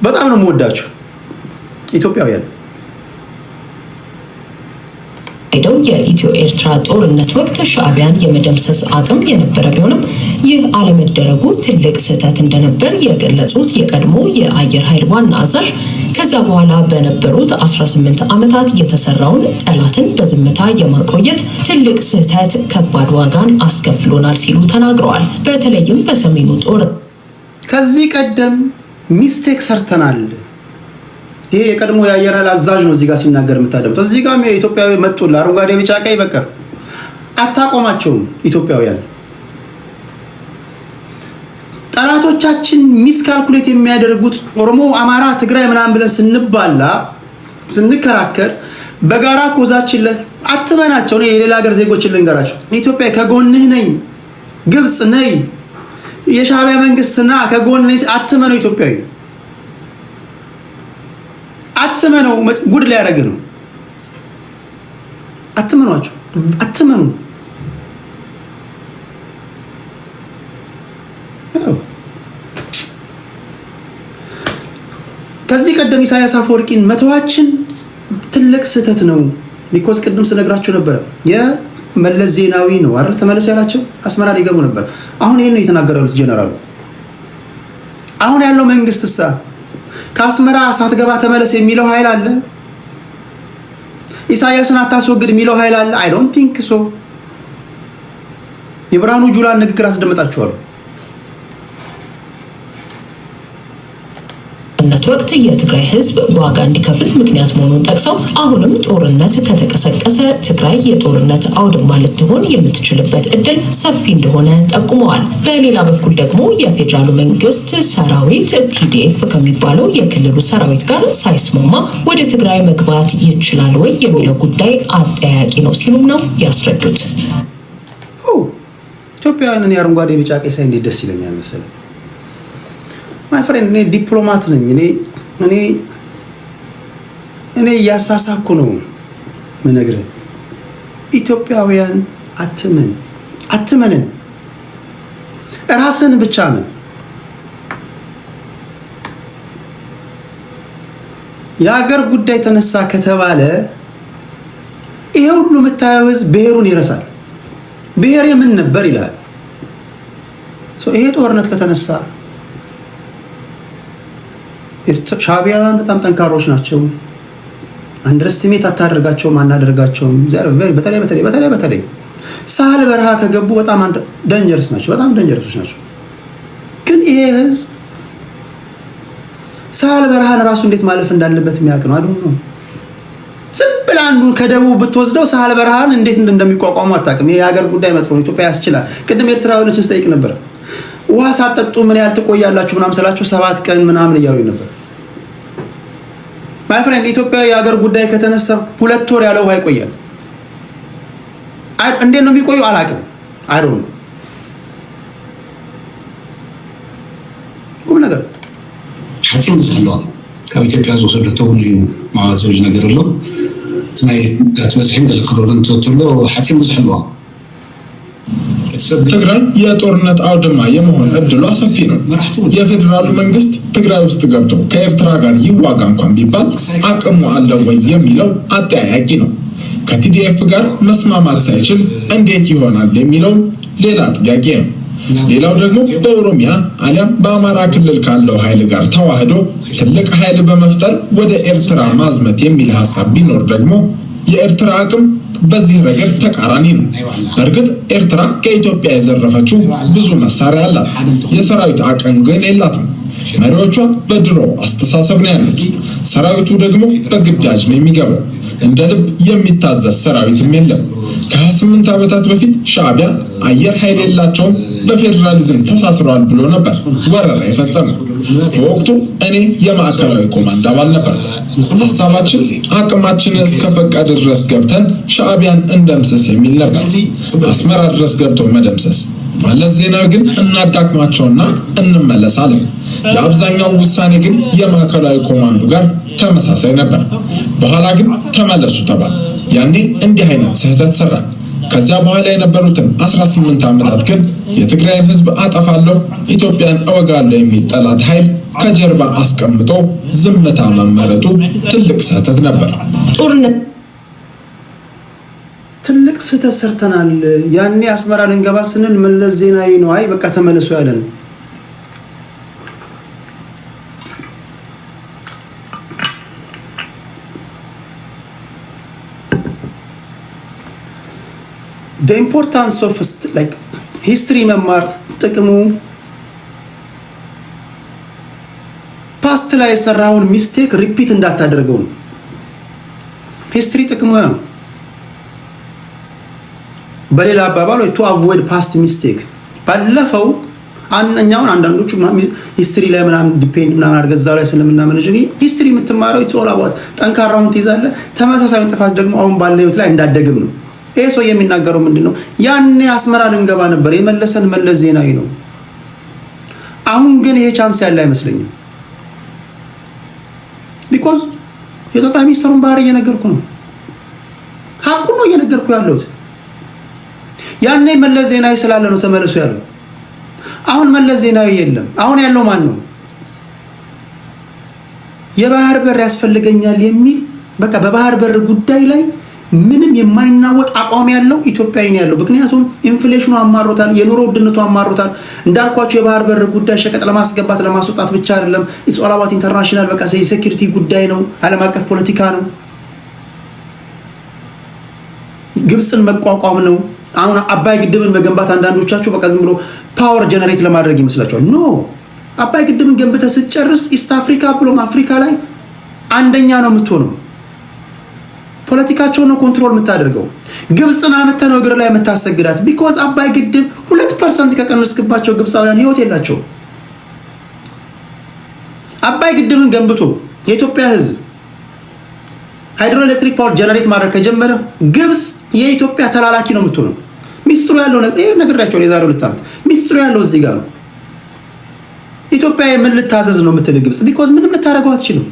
በጣም ነው የምወዳችሁ ኢትዮጵያውያን። ሄደው የኢትዮ ኤርትራ ጦርነት ወቅት ሻዕቢያን የመደምሰስ አቅም የነበረ ቢሆንም ይህ አለመደረጉ ትልቅ ስህተት እንደነበር የገለጹት የቀድሞ የአየር ኃይል ዋና አዛዥ ከዛ በኋላ በነበሩት 18 ዓመታት የተሰራውን ጠላትን በዝምታ የማቆየት ትልቅ ስህተት ከባድ ዋጋን አስከፍሎናል ሲሉ ተናግረዋል። በተለይም በሰሜኑ ጦር ከዚህ ቀደም ሚስቴክ ሰርተናል። ይሄ የቀድሞ የአየር ኃይል አዛዥ ነው እዚህ ጋር ሲናገር የምታደምጠው። እዚህ ጋር የኢትዮጵያዊ መጡልህ አረንጓዴ ቢጫ ቀይ በቃ አታቆማቸውም ኢትዮጵያውያን። ጠላቶቻችን ሚስ ካልኩሌት የሚያደርጉት ኦሮሞ፣ አማራ፣ ትግራይ ምናምን ብለን ስንከራከር በጋራ ኮዛችን ላይ አትመናቸው ነው። የሌላ ሀገር ዜጎችን ልንገራቸው። ኢትዮጵያ ከጎንህ ነኝ፣ ግብጽ ነይ፣ የሻዕቢያ መንግስትና ከጎንህ አትመነው። ኢትዮጵያዊ አትመነው፣ ጉድ ላይ ያደረገ ነው። አትመኗቸው፣ አትመኑ። ከዚህ ቀደም ኢሳያስ አፈወርቂን መተዋችን ትልቅ ስህተት ነው። ቢኮዝ ቅድም ስነግራችሁ ነበር የመለስ ዜናዊ ነው አይደል ተመለስ ያላቸው አስመራ ሊገቡ ነበር። አሁን ይሄን ነው የተናገሩት ጀነራሉ። አሁን ያለው መንግስትሳ ከአስመራ ሳትገባ ተመለስ የሚለው ኃይል አለ? ኢሳያስን አታስወግድ የሚለው ኃይል አለ? አይ ዶንት ቲንክ ሶ። የብርሃኑ ጁላን ንግግር አስደምጣችኋለሁ። ወቅት የትግራይ ህዝብ ዋጋ እንዲከፍል ምክንያት መሆኑን ጠቅሰው አሁንም ጦርነት ከተቀሰቀሰ ትግራይ የጦርነት አውድማ ልትሆን የምትችልበት እድል ሰፊ እንደሆነ ጠቁመዋል። በሌላ በኩል ደግሞ የፌዴራሉ መንግስት ሰራዊት ቲዲኤፍ ከሚባለው የክልሉ ሰራዊት ጋር ሳይስማማ ወደ ትግራይ መግባት ይችላል ወይ የሚለው ጉዳይ አጠያቂ ነው ሲሉም ነው ያስረዱት። ኢትዮጵያውያንን የአረንጓዴ ቢጫ ቀይ ሳይ እንዴት ደስ ይለኛል መሰለኝ። ማይ ፍሬንድ እኔ ዲፕሎማት ነኝ። እኔ እያሳሳኩ ነው ምነግርህ። ኢትዮጵያውያን አትመንን፣ ራስን ብቻ ምን። የሀገር ጉዳይ ተነሳ ከተባለ ይሄ ሁሉ የምታየው ህዝብ ብሔሩን ይረሳል። ብሔሬ ምን ነበር ይላል። ይሄ ጦርነት ከተነሳ ሻዕቢያውያን በጣም ጠንካሮች ናቸው። አንደርስቲሜት አታደርጋቸውም፣ አናደርጋቸውም። በተለይ ሳህል በረሃ ከገቡ በጣም ደንጀርስ ናቸው፣ በጣም ደንጀርሶች ናቸው። ግን ይሄ ህዝብ ሳህል በረሃን ራሱ እንዴት ማለፍ እንዳለበት የሚያውቅ ነው። አይደል ነው ዝም ብለህ አንዱን ከደቡብ ብትወስደው ሳህል በረሃን እንዴት እንደሚቋቋሙ አታውቅም። ይሄ የሀገር ጉዳይ መጥፎ ነው። ኢትዮጵያ ያስችላል። ቅድም ኤርትራውያኖችን ስጠይቅ ነበር። ውሃ ሳትጠጡ ምን ያህል ትቆያላችሁ ምናምን ስላችሁ 7 ቀን ምናምን እያሉ ነበር። ማይ ፍሬንድ ኢትዮጵያ የሀገር ጉዳይ ከተነሳ 2 ወር ያለ ውሃ ይቆያል። እንዴት ነው የሚቆዩ አላውቅም። አይዶን ነው ቁም ነገር ሓፂን ዝሕለዋ ካብ ኢትዮጵያ ዝወሰደቶ እውን እዩ ዝብል ነገር ኣሎ። እቲ ናይ መፅሒን ገለ ክረዶን ተሎ ሓፂን ዝሕለዋ ትግራይ የጦርነት አውድማ የመሆን እድሏ ሰፊ ነው። የፌዴራሉ መንግስት ትግራይ ውስጥ ገብቶ ከኤርትራ ጋር ይዋጋ እንኳን ቢባል አቅሙ አለው ወይ የሚለው አጠያያቂ ነው። ከቲዲኤፍ ጋር መስማማት ሳይችል እንዴት ይሆናል የሚለው ሌላ ጥያቄ ነው። ሌላው ደግሞ በኦሮሚያ አሊያም በአማራ ክልል ካለው ኃይል ጋር ተዋህዶ ትልቅ ኃይል በመፍጠር ወደ ኤርትራ ማዝመት የሚል ሀሳብ ቢኖር ደግሞ የኤርትራ አቅም በዚህ ረገድ ተቃራኒ ነው። በእርግጥ ኤርትራ ከኢትዮጵያ የዘረፈችው ብዙ መሳሪያ አላት፣ የሰራዊት አቅም ግን የላትም። መሪዎቿ በድሮ አስተሳሰብ ነው ያሉት። ሰራዊቱ ደግሞ በግዳጅ ነው የሚገባው። እንደ ልብ የሚታዘዝ ሰራዊትም የለም። ከ28 ዓመታት በፊት ሻዕቢያ አየር ኃይል የላቸውም በፌዴራሊዝም ተሳስረዋል ብሎ ነበር ወረራ የፈጸመው። በወቅቱ እኔ የማዕከላዊ ኮማንድ አባል ነበር። ሀሳባችን አቅማችን እስከፈቀደ ድረስ ገብተን ሻዕቢያን እንደምሰስ የሚል ነበር። አስመራ ድረስ ገብተው መደምሰስ። መለስ ዜናዊ ግን እናዳክማቸውና እንመለሳለን። የአብዛኛው ውሳኔ ግን የማዕከላዊ ኮማንዱ ጋር ተመሳሳይ ነበር። በኋላ ግን ተመለሱ ተባለ። ያኔ እንዲህ አይነት ስህተት ሰራን። ከዚያ በኋላ የነበሩትን 18 ዓመታት ግን የትግራይን ህዝብ አጠፋለሁ፣ ኢትዮጵያን እወጋለሁ የሚል ጠላት ኃይል ከጀርባ አስቀምጦ ዝምታ መመረጡ ትልቅ ስህተት ነበር። ትልቅ ስህተት ሰርተናል። ያኔ አስመራ ልንገባ ስንል መለስ ዜናዊ ነው አይ በቃ ተመለሱ ያለን። the importance of like history መማር ጥቅሙ ፓስት ላይ የሰራውን ሚስቴክ ሪፒት እንዳታደርገው ነው። ሂስትሪ ጥቅሙ ነው። በሌላ አባባል ወይ to avoid past mistake ባለፈው አንኛውን አንዳንዶቹ ሂስትሪ ላይ ምናምን ዲፔንድ ምናምን አድርገዛው ላይ ስለምናምን እንጂ ሂስትሪ የምትማረው it's all about ጠንካራውን ትይዛለህ። ተመሳሳዩን ጥፋት ደግሞ አሁን ባለው ህይወት ላይ እንዳደግም ነው። ይሄ ሰው የሚናገረው ምንድነው? ያኔ አስመራ ልንገባ ነበር የመለሰን መለስ ዜናዊ ነው። አሁን ግን ይሄ ቻንስ ያለ አይመስለኝም። ቢኮዝ የጠቅላይ ሚኒስትሩን ባህሪ እየነገርኩ ነው። ሀቁ ነው እየነገርኩ ያለሁት። ያኔ መለስ ዜናዊ ስላለ ነው ተመለሱ ያለው። አሁን መለስ ዜናዊ የለም። አሁን ያለው ማን ነው? የባህር በር ያስፈልገኛል የሚል በቃ በባህር በር ጉዳይ ላይ ምንም የማይናወጥ አቋም ያለው ኢትዮጵያዊ ነው ያለው። ምክንያቱም ኢንፍሌሽኑ አማሮታል፣ የኑሮ ውድነቱ አማሮታል። እንዳልኳቸው የባህር በር ጉዳይ ሸቀጥ ለማስገባት ለማስወጣት ብቻ አይደለም። ኢትስ ኦል አባውት ኢንተርናሽናል በቃ ሴኩሪቲ ጉዳይ ነው፣ ዓለም አቀፍ ፖለቲካ ነው፣ ግብፅን መቋቋም ነው። አሁን አባይ ግድብን መገንባት አንዳንዶቻችሁ በቃ ዝም ብሎ ፓወር ጀነሬት ለማድረግ ይመስላችኋል። ኖ አባይ ግድብን ገንብተህ ስትጨርስ ኢስት አፍሪካ ብሎም አፍሪካ ላይ አንደኛ ነው የምትሆነው። ፖለቲካቸውን ነው ኮንትሮል የምታደርገው። ግብፅን አመተህ ነው እግር ላይ የምታሰግዳት። ቢኮዝ አባይ ግድብ 2% ከቀነስክባቸው ግብፃውያን ህይወት የላቸው። አባይ ግድብን ገንብቶ የኢትዮጵያ ህዝብ ሃይድሮኤሌክትሪክ ፓወር ጀነሬት ማድረግ ከጀመረ ግብፅ የኢትዮጵያ ተላላኪ ነው የምትሆነው። ሚስጥሩ ያለው ነግሬያቸው የዛሬው 2 ዓመት ሚስጥሩ ያለው እዚህ ጋር ነው። ኢትዮጵያ ምን ልታዘዝ ነው የምትል ግብፅ ቢኮዝ ምንም ልታደርገው አትችልም።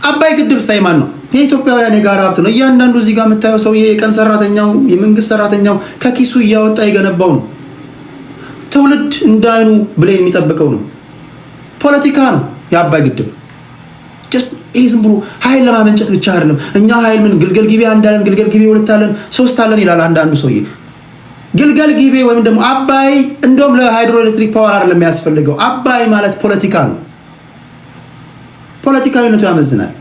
አባይ ግድብ ሳይማን ነው የኢትዮጵያውያን የጋራ ሀብት ነው። እያንዳንዱ እዚህ ጋር የምታየው ሰው የቀን ሰራተኛው የመንግስት ሰራተኛው ከኪሱ እያወጣ የገነባው ነው። ትውልድ እንዳይኑ ብለን የሚጠብቀው ነው። ፖለቲካ ነው የአባይ ግድብ። ጀስት ዝም ብሎ ኃይል ለማመንጨት ብቻ አይደለም። እኛ ኃይል ምን ግልገል ጊቤ አንዳለን፣ ግልገል ጊቤ 2 አለን፣ 3 አለን ይላል አንዳንዱ ሰውዬ። ግልገል ጊቤ ወይም ደግሞ አባይ እንደውም ለሃይድሮኤሌክትሪክ ፓወር አይደለም የሚያስፈልገው። አባይ ማለት ፖለቲካ ነው። ፖለቲካዊነቱ ያመዝናል።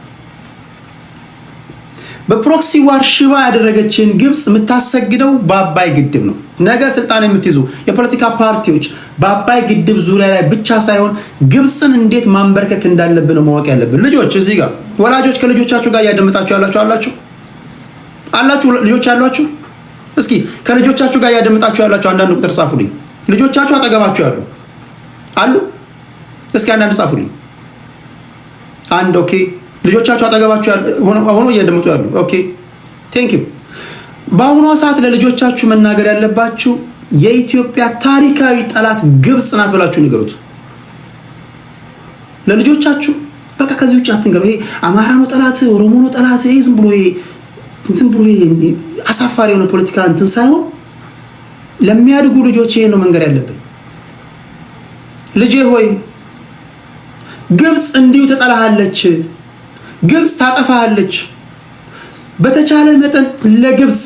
በፕሮክሲ ዋር ሽባ ያደረገችን ግብፅ የምታሰግደው በአባይ ግድብ ነው። ነገ ስልጣን የምትይዙ የፖለቲካ ፓርቲዎች በአባይ ግድብ ዙሪያ ላይ ብቻ ሳይሆን ግብፅን እንዴት ማንበርከክ እንዳለብን ማወቅ ያለብን። ልጆች እዚህ ጋር ወላጆች ከልጆቻችሁ ጋር እያደመጣችሁ ያላችሁ አላችሁ ልጆች ያሏችሁ፣ እስኪ ከልጆቻችሁ ጋር እያደመጣችሁ ያላችሁ አንዳንድ ቁጥር ጻፉልኝ። ልጆቻችሁ አጠገባችሁ ያሉ አሉ? እስኪ አንዳንድ ጻፉልኝ። አንድ ኦኬ። ልጆቻችሁ አጠገባችሁ ሆኖ እያደመጡ ያሉ ኦኬ፣ ቴንክ ዩ። በአሁኗ ሰዓት ለልጆቻችሁ መናገር ያለባችሁ የኢትዮጵያ ታሪካዊ ጠላት ግብፅ ናት ብላችሁ ንገሩት ለልጆቻችሁ። በቃ ከዚህ ውጭ አትንገሩ። ይሄ አማራ ነው ጠላት፣ ኦሮሞ ነው ጠላት፣ ይሄ ዝም ብሎ አሳፋሪ የሆነ ፖለቲካ እንትን ሳይሆን ለሚያድጉ ልጆች ይሄ ነው መንገር ያለብን። ልጄ ሆይ ግብፅ እንዲሁ ትጠላሃለች፣ ግብፅ ታጠፋሃለች። በተቻለ መጠን ለግብፅ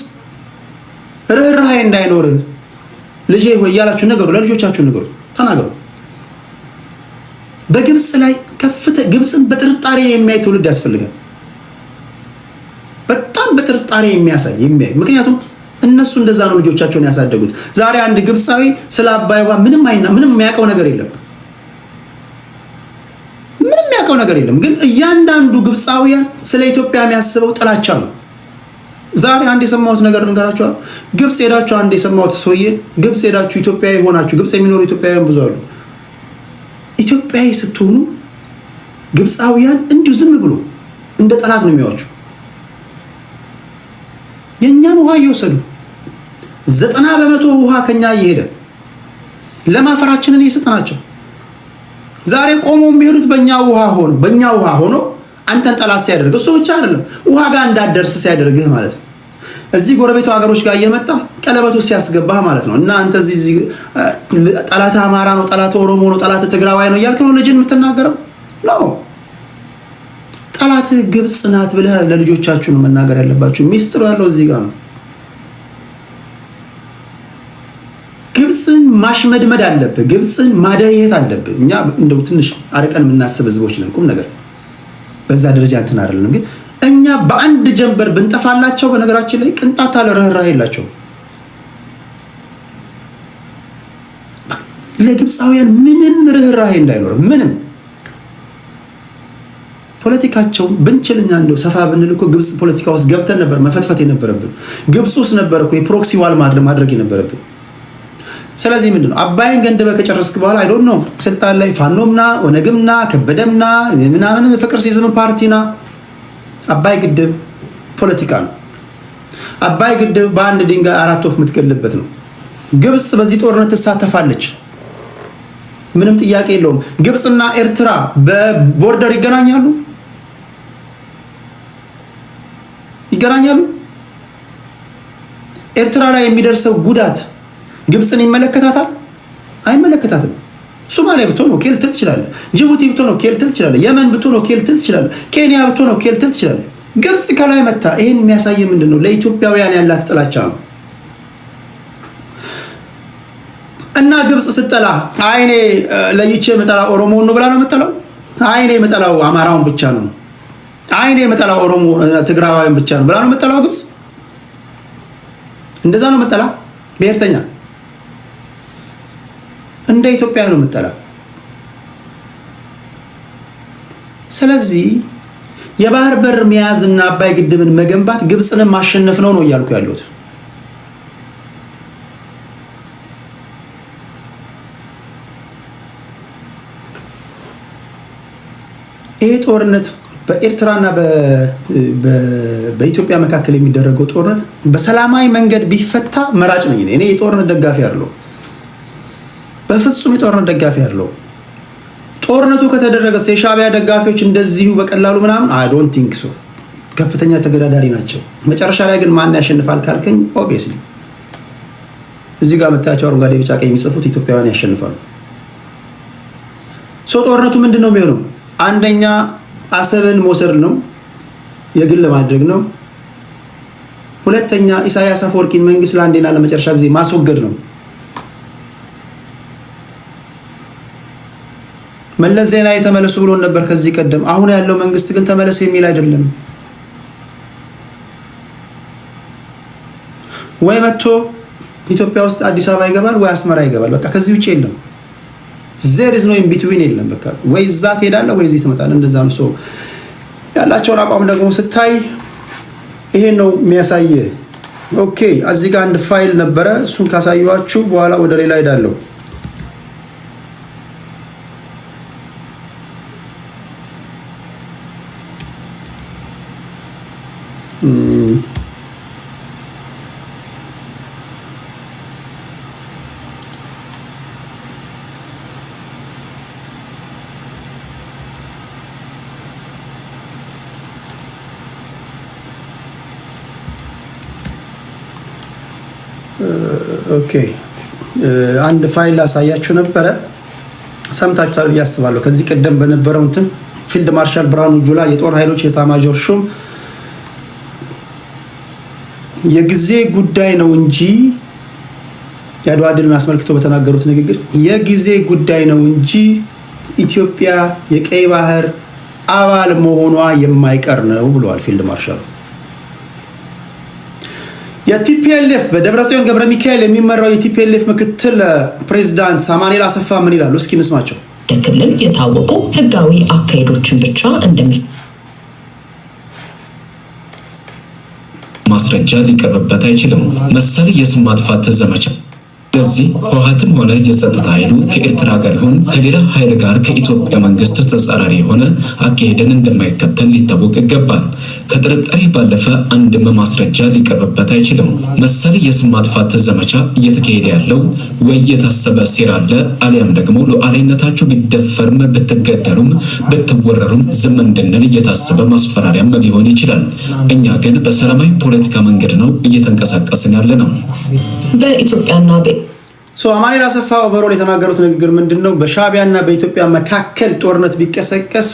ርህራሄ እንዳይኖር ልጄ ሆይ እያላችሁ ነገሩ፣ ለልጆቻችሁ ነገሩ፣ ተናገሩ። በግብፅ ላይ ግብፅን በጥርጣሬ የሚያይ ትውልድ ያስፈልጋል። በጣም በጥርጣሬ የሚያይ። ምክንያቱም እነሱ እንደዛ ነው ልጆቻቸውን ያሳደጉት። ዛሬ አንድ ግብፃዊ ስለ አባይ ውሃ ምንም የሚያውቀው ነገር የለም። ነገር የለም። ግን እያንዳንዱ ግብፃውያን ስለ ኢትዮጵያ የሚያስበው ጥላቻ ነው። ዛሬ አንድ የሰማሁት ነገር ልንገራችሁ። ግብፅ ሄዳችሁ አንድ የሰማሁት ሰውዬ ግብፅ ሄዳችሁ ኢትዮጵያዊ ሆናችሁ ግብፅ የሚኖሩ ኢትዮጵያውያን ብዙ አሉ። ኢትዮጵያዊ ስትሆኑ ግብፃውያን እንዲሁ ዝም ብሎ እንደ ጠላት ነው የሚያዩዋችሁ። የእኛን ውሃ እየወሰዱ 90% ውሃ ከኛ እየሄደ ለማፈራችንን እየሰጠናቸው ዛሬ ቆሞ የሚሄዱት በእኛ ውሃ ሆኖ አንተን ጠላት ሲያደርግ እሱ ብቻ አይደለም ውሃ ጋር እንዳደርስ ሲያደርግህ ማለት ነው። እዚህ ጎረቤቱ ሀገሮች ጋር እየመጣ ቀለበቱ ሲያስገባህ ማለት ነው። እና አንተ እዚህ ጠላት አማራ ነው፣ ጠላት ኦሮሞ ነው፣ ጠላት ትግራዋይ ነው እያልክ ነው ልጅን የምትናገረው ነው። ጠላት ግብፅ ናት ብለህ ለልጆቻችሁ ነው መናገር ያለባችሁ። ሚስጥሩ ያለው እዚህ ጋር ነው። ግብፅን ማሽመድመድ አለብህ። ግብፅን ማደየት አለብህ። እኛ እንደው ትንሽ አርቀን የምናስብ ህዝቦች ነን። ቁም ነገር በዛ ደረጃ እንትን አይደለም። ግን እኛ በአንድ ጀንበር ብንጠፋላቸው በነገራችን ላይ ቅንጣት ያለ ርህራሄ የላቸውም። ለግብፃውያን ምንም ርህራሄ እንዳይኖር ምንም ፖለቲካቸውን ብንችልኛ እንደው ሰፋ ብንል እኮ ግብፅ ፖለቲካ ውስጥ ገብተን ነበር መፈትፈት የነበረብን። ግብፅ ውስጥ ነበር እኮ የፕሮክሲ ዋር ማድረግ የነበረብን። ስለዚህ ምንድነው አባይን ገንድበህ ከጨረስክ በኋላ አይ ዶንት ኖ ስልጣን ላይ ፋኖምና ኦነግምና ከበደምና ምናምን ፍቅር ሲዝም ፓርቲና አባይ ግድብ ፖለቲካ ነው። አባይ ግድብ በአንድ ድንጋይ አራት ወፍ የምትገልበት ነው። ግብፅ በዚህ ጦርነት ትሳተፋለች፣ ምንም ጥያቄ የለውም። ግብፅና ኤርትራ በቦርደር ይገናኛሉ። ኤርትራ ላይ የሚደርሰው ጉዳት ግብፅን ይመለከታታል? አይመለከታትም። ሶማሊያ ብትሆን ኦኬ ልትል ትችላለህ። ጅቡቲ ብትሆን ኦኬ ልትል ትችላለህ። የመን ብትሆን ኦኬ ልትል ትችላለህ። ኬንያ ብትሆን ኦኬ ልትል ትችላለህ። ግብፅ ከላይ መታ ይሄን የሚያሳይ ምንድን ነው? ለኢትዮጵያውያን ያላት ጥላቻ ነው። እና ግብፅ ስትጠላ አይኔ ለይቼ የምጠላ ኦሮሞውን ነው ብላ ነው የምጠላው። አይኔ የምጠላው አማራውን ብቻ ነው፣ አይኔ የምጠላው ኦሮሞ ትግራዋይን ብቻ ነው ብላ ነው የምጠላው ግብፅ። እንደዛ ነው የምጠላ ብሔርተኛ እንደ ኢትዮጵያ ነው የምጠላ። ስለዚህ የባህር በር መያዝና አባይ ግድብን መገንባት ግብፅንም ማሸነፍ ነው እያልኩ ያለሁት። ይሄ ጦርነት በኤርትራና በኢትዮጵያ መካከል የሚደረገው ጦርነት በሰላማዊ መንገድ ቢፈታ መራጭ ነኝ እኔ። የጦርነት ደጋፊ አይደለሁም፣ በፍጹም የጦርነት ደጋፊ አይደለሁም። ጦርነቱ ከተደረገ የሻዕቢያ ደጋፊዎች እንደዚሁ በቀላሉ ምናምን አይ ዶንት ቲንክ ሶ። ከፍተኛ ተገዳዳሪ ናቸው። መጨረሻ ላይ ግን ማን ያሸንፋል ካልከኝ ኦብቪየስሊ እዚህ ጋር መታያቸው አረንጓዴ ቢጫ ቀይ የሚጽፉት ኢትዮጵያውያን ያሸንፋሉ። ጦርነቱ ምንድን ነው የሚሆነው? አንደኛ አሰብን መውሰድ ነው፣ የግል ማድረግ ነው። ሁለተኛ ኢሳያስ አፈወርቂን መንግስት ለአንዴና ለመጨረሻ ጊዜ ማስወገድ ነው። መለስ ዜናዊ ተመለሱ ብሎ ነበር ከዚህ ቀደም። አሁን ያለው መንግስት ግን ተመለስ የሚል አይደለም። ወይ መጥቶ ኢትዮጵያ ውስጥ አዲስ አበባ ይገባል ወይ አስመራ ይገባል። በቃ ከዚህ ውጭ የለም። there is no in between የለም። በቃ ወይ እዛ ትሄዳለህ ወይ እዚህ ትመጣለህ። እንደዛ ነው። ሰው ያላቸውን አቋም ደግሞ ስታይ ይሄን ነው የሚያሳየ። ኦኬ እዚህ ጋር አንድ ፋይል ነበረ፣ እሱን ካሳየኋችሁ በኋላ ወደ ሌላ ሄዳለሁ። ኦኬ አንድ ፋይል አሳያችሁ ነበረ፣ ሰምታችኋል ብዬ አስባለሁ። ከዚህ ቀደም በነበረው እንትን ፊልድ ማርሻል ብርሃኑ ጁላ የጦር ኃይሎች ኤታማዦር ሹም የጊዜ ጉዳይ ነው እንጂ የአድዋ ድልን አስመልክቶ በተናገሩት ንግግር የጊዜ ጉዳይ ነው እንጂ ኢትዮጵያ የቀይ ባህር አባል መሆኗ የማይቀር ነው ብለዋል ፊልድ ማርሻሉ። የቲፒኤልኤፍ በደብረጽዮን ገብረ ሚካኤል የሚመራው የቲፒኤልኤፍ ምክትል ፕሬዝዳንት ሳሙኤል አሰፋ ምን ይላሉ? እስኪ እንስማቸው። ክልል የታወቁ ህጋዊ አካሄዶችን ብቻ ማስረጃ ሊቀርብበት አይችልም። መሰል የስም ማጥፋት ዘመቻ ለዚህ ህወሓትም ሆነ የጸጥታ ኃይሉ ከኤርትራ ጋር ይሁን ከሌላ ኃይል ጋር ከኢትዮጵያ መንግስት ተጻራሪ የሆነ አካሄድን እንደማይከተል ሊታወቅ ይገባል። ከጥርጣሬ ባለፈ አንድም ማስረጃ ሊቀርብበት አይችልም። መሰል የስም ማጥፋት ዘመቻ እየተካሄደ ያለው ወይ የታሰበ ሴራ አለ፣ አሊያም ደግሞ ሉዓላዊነታችሁ ቢደፈርም ብትገደሉም ብትወረሩም ዝም እንድንል እየታሰበ ማስፈራሪያም ሊሆን ይችላል። እኛ ግን በሰላማዊ ፖለቲካ መንገድ ነው እየተንቀሳቀስን ያለ ነው። በኢትዮጵያና አማኑኤል አሰፋ ኦቨሮል የተናገሩት ንግግር ምንድነው? በሻዕቢያና በኢትዮጵያ መካከል ጦርነት ቢቀሰቀስ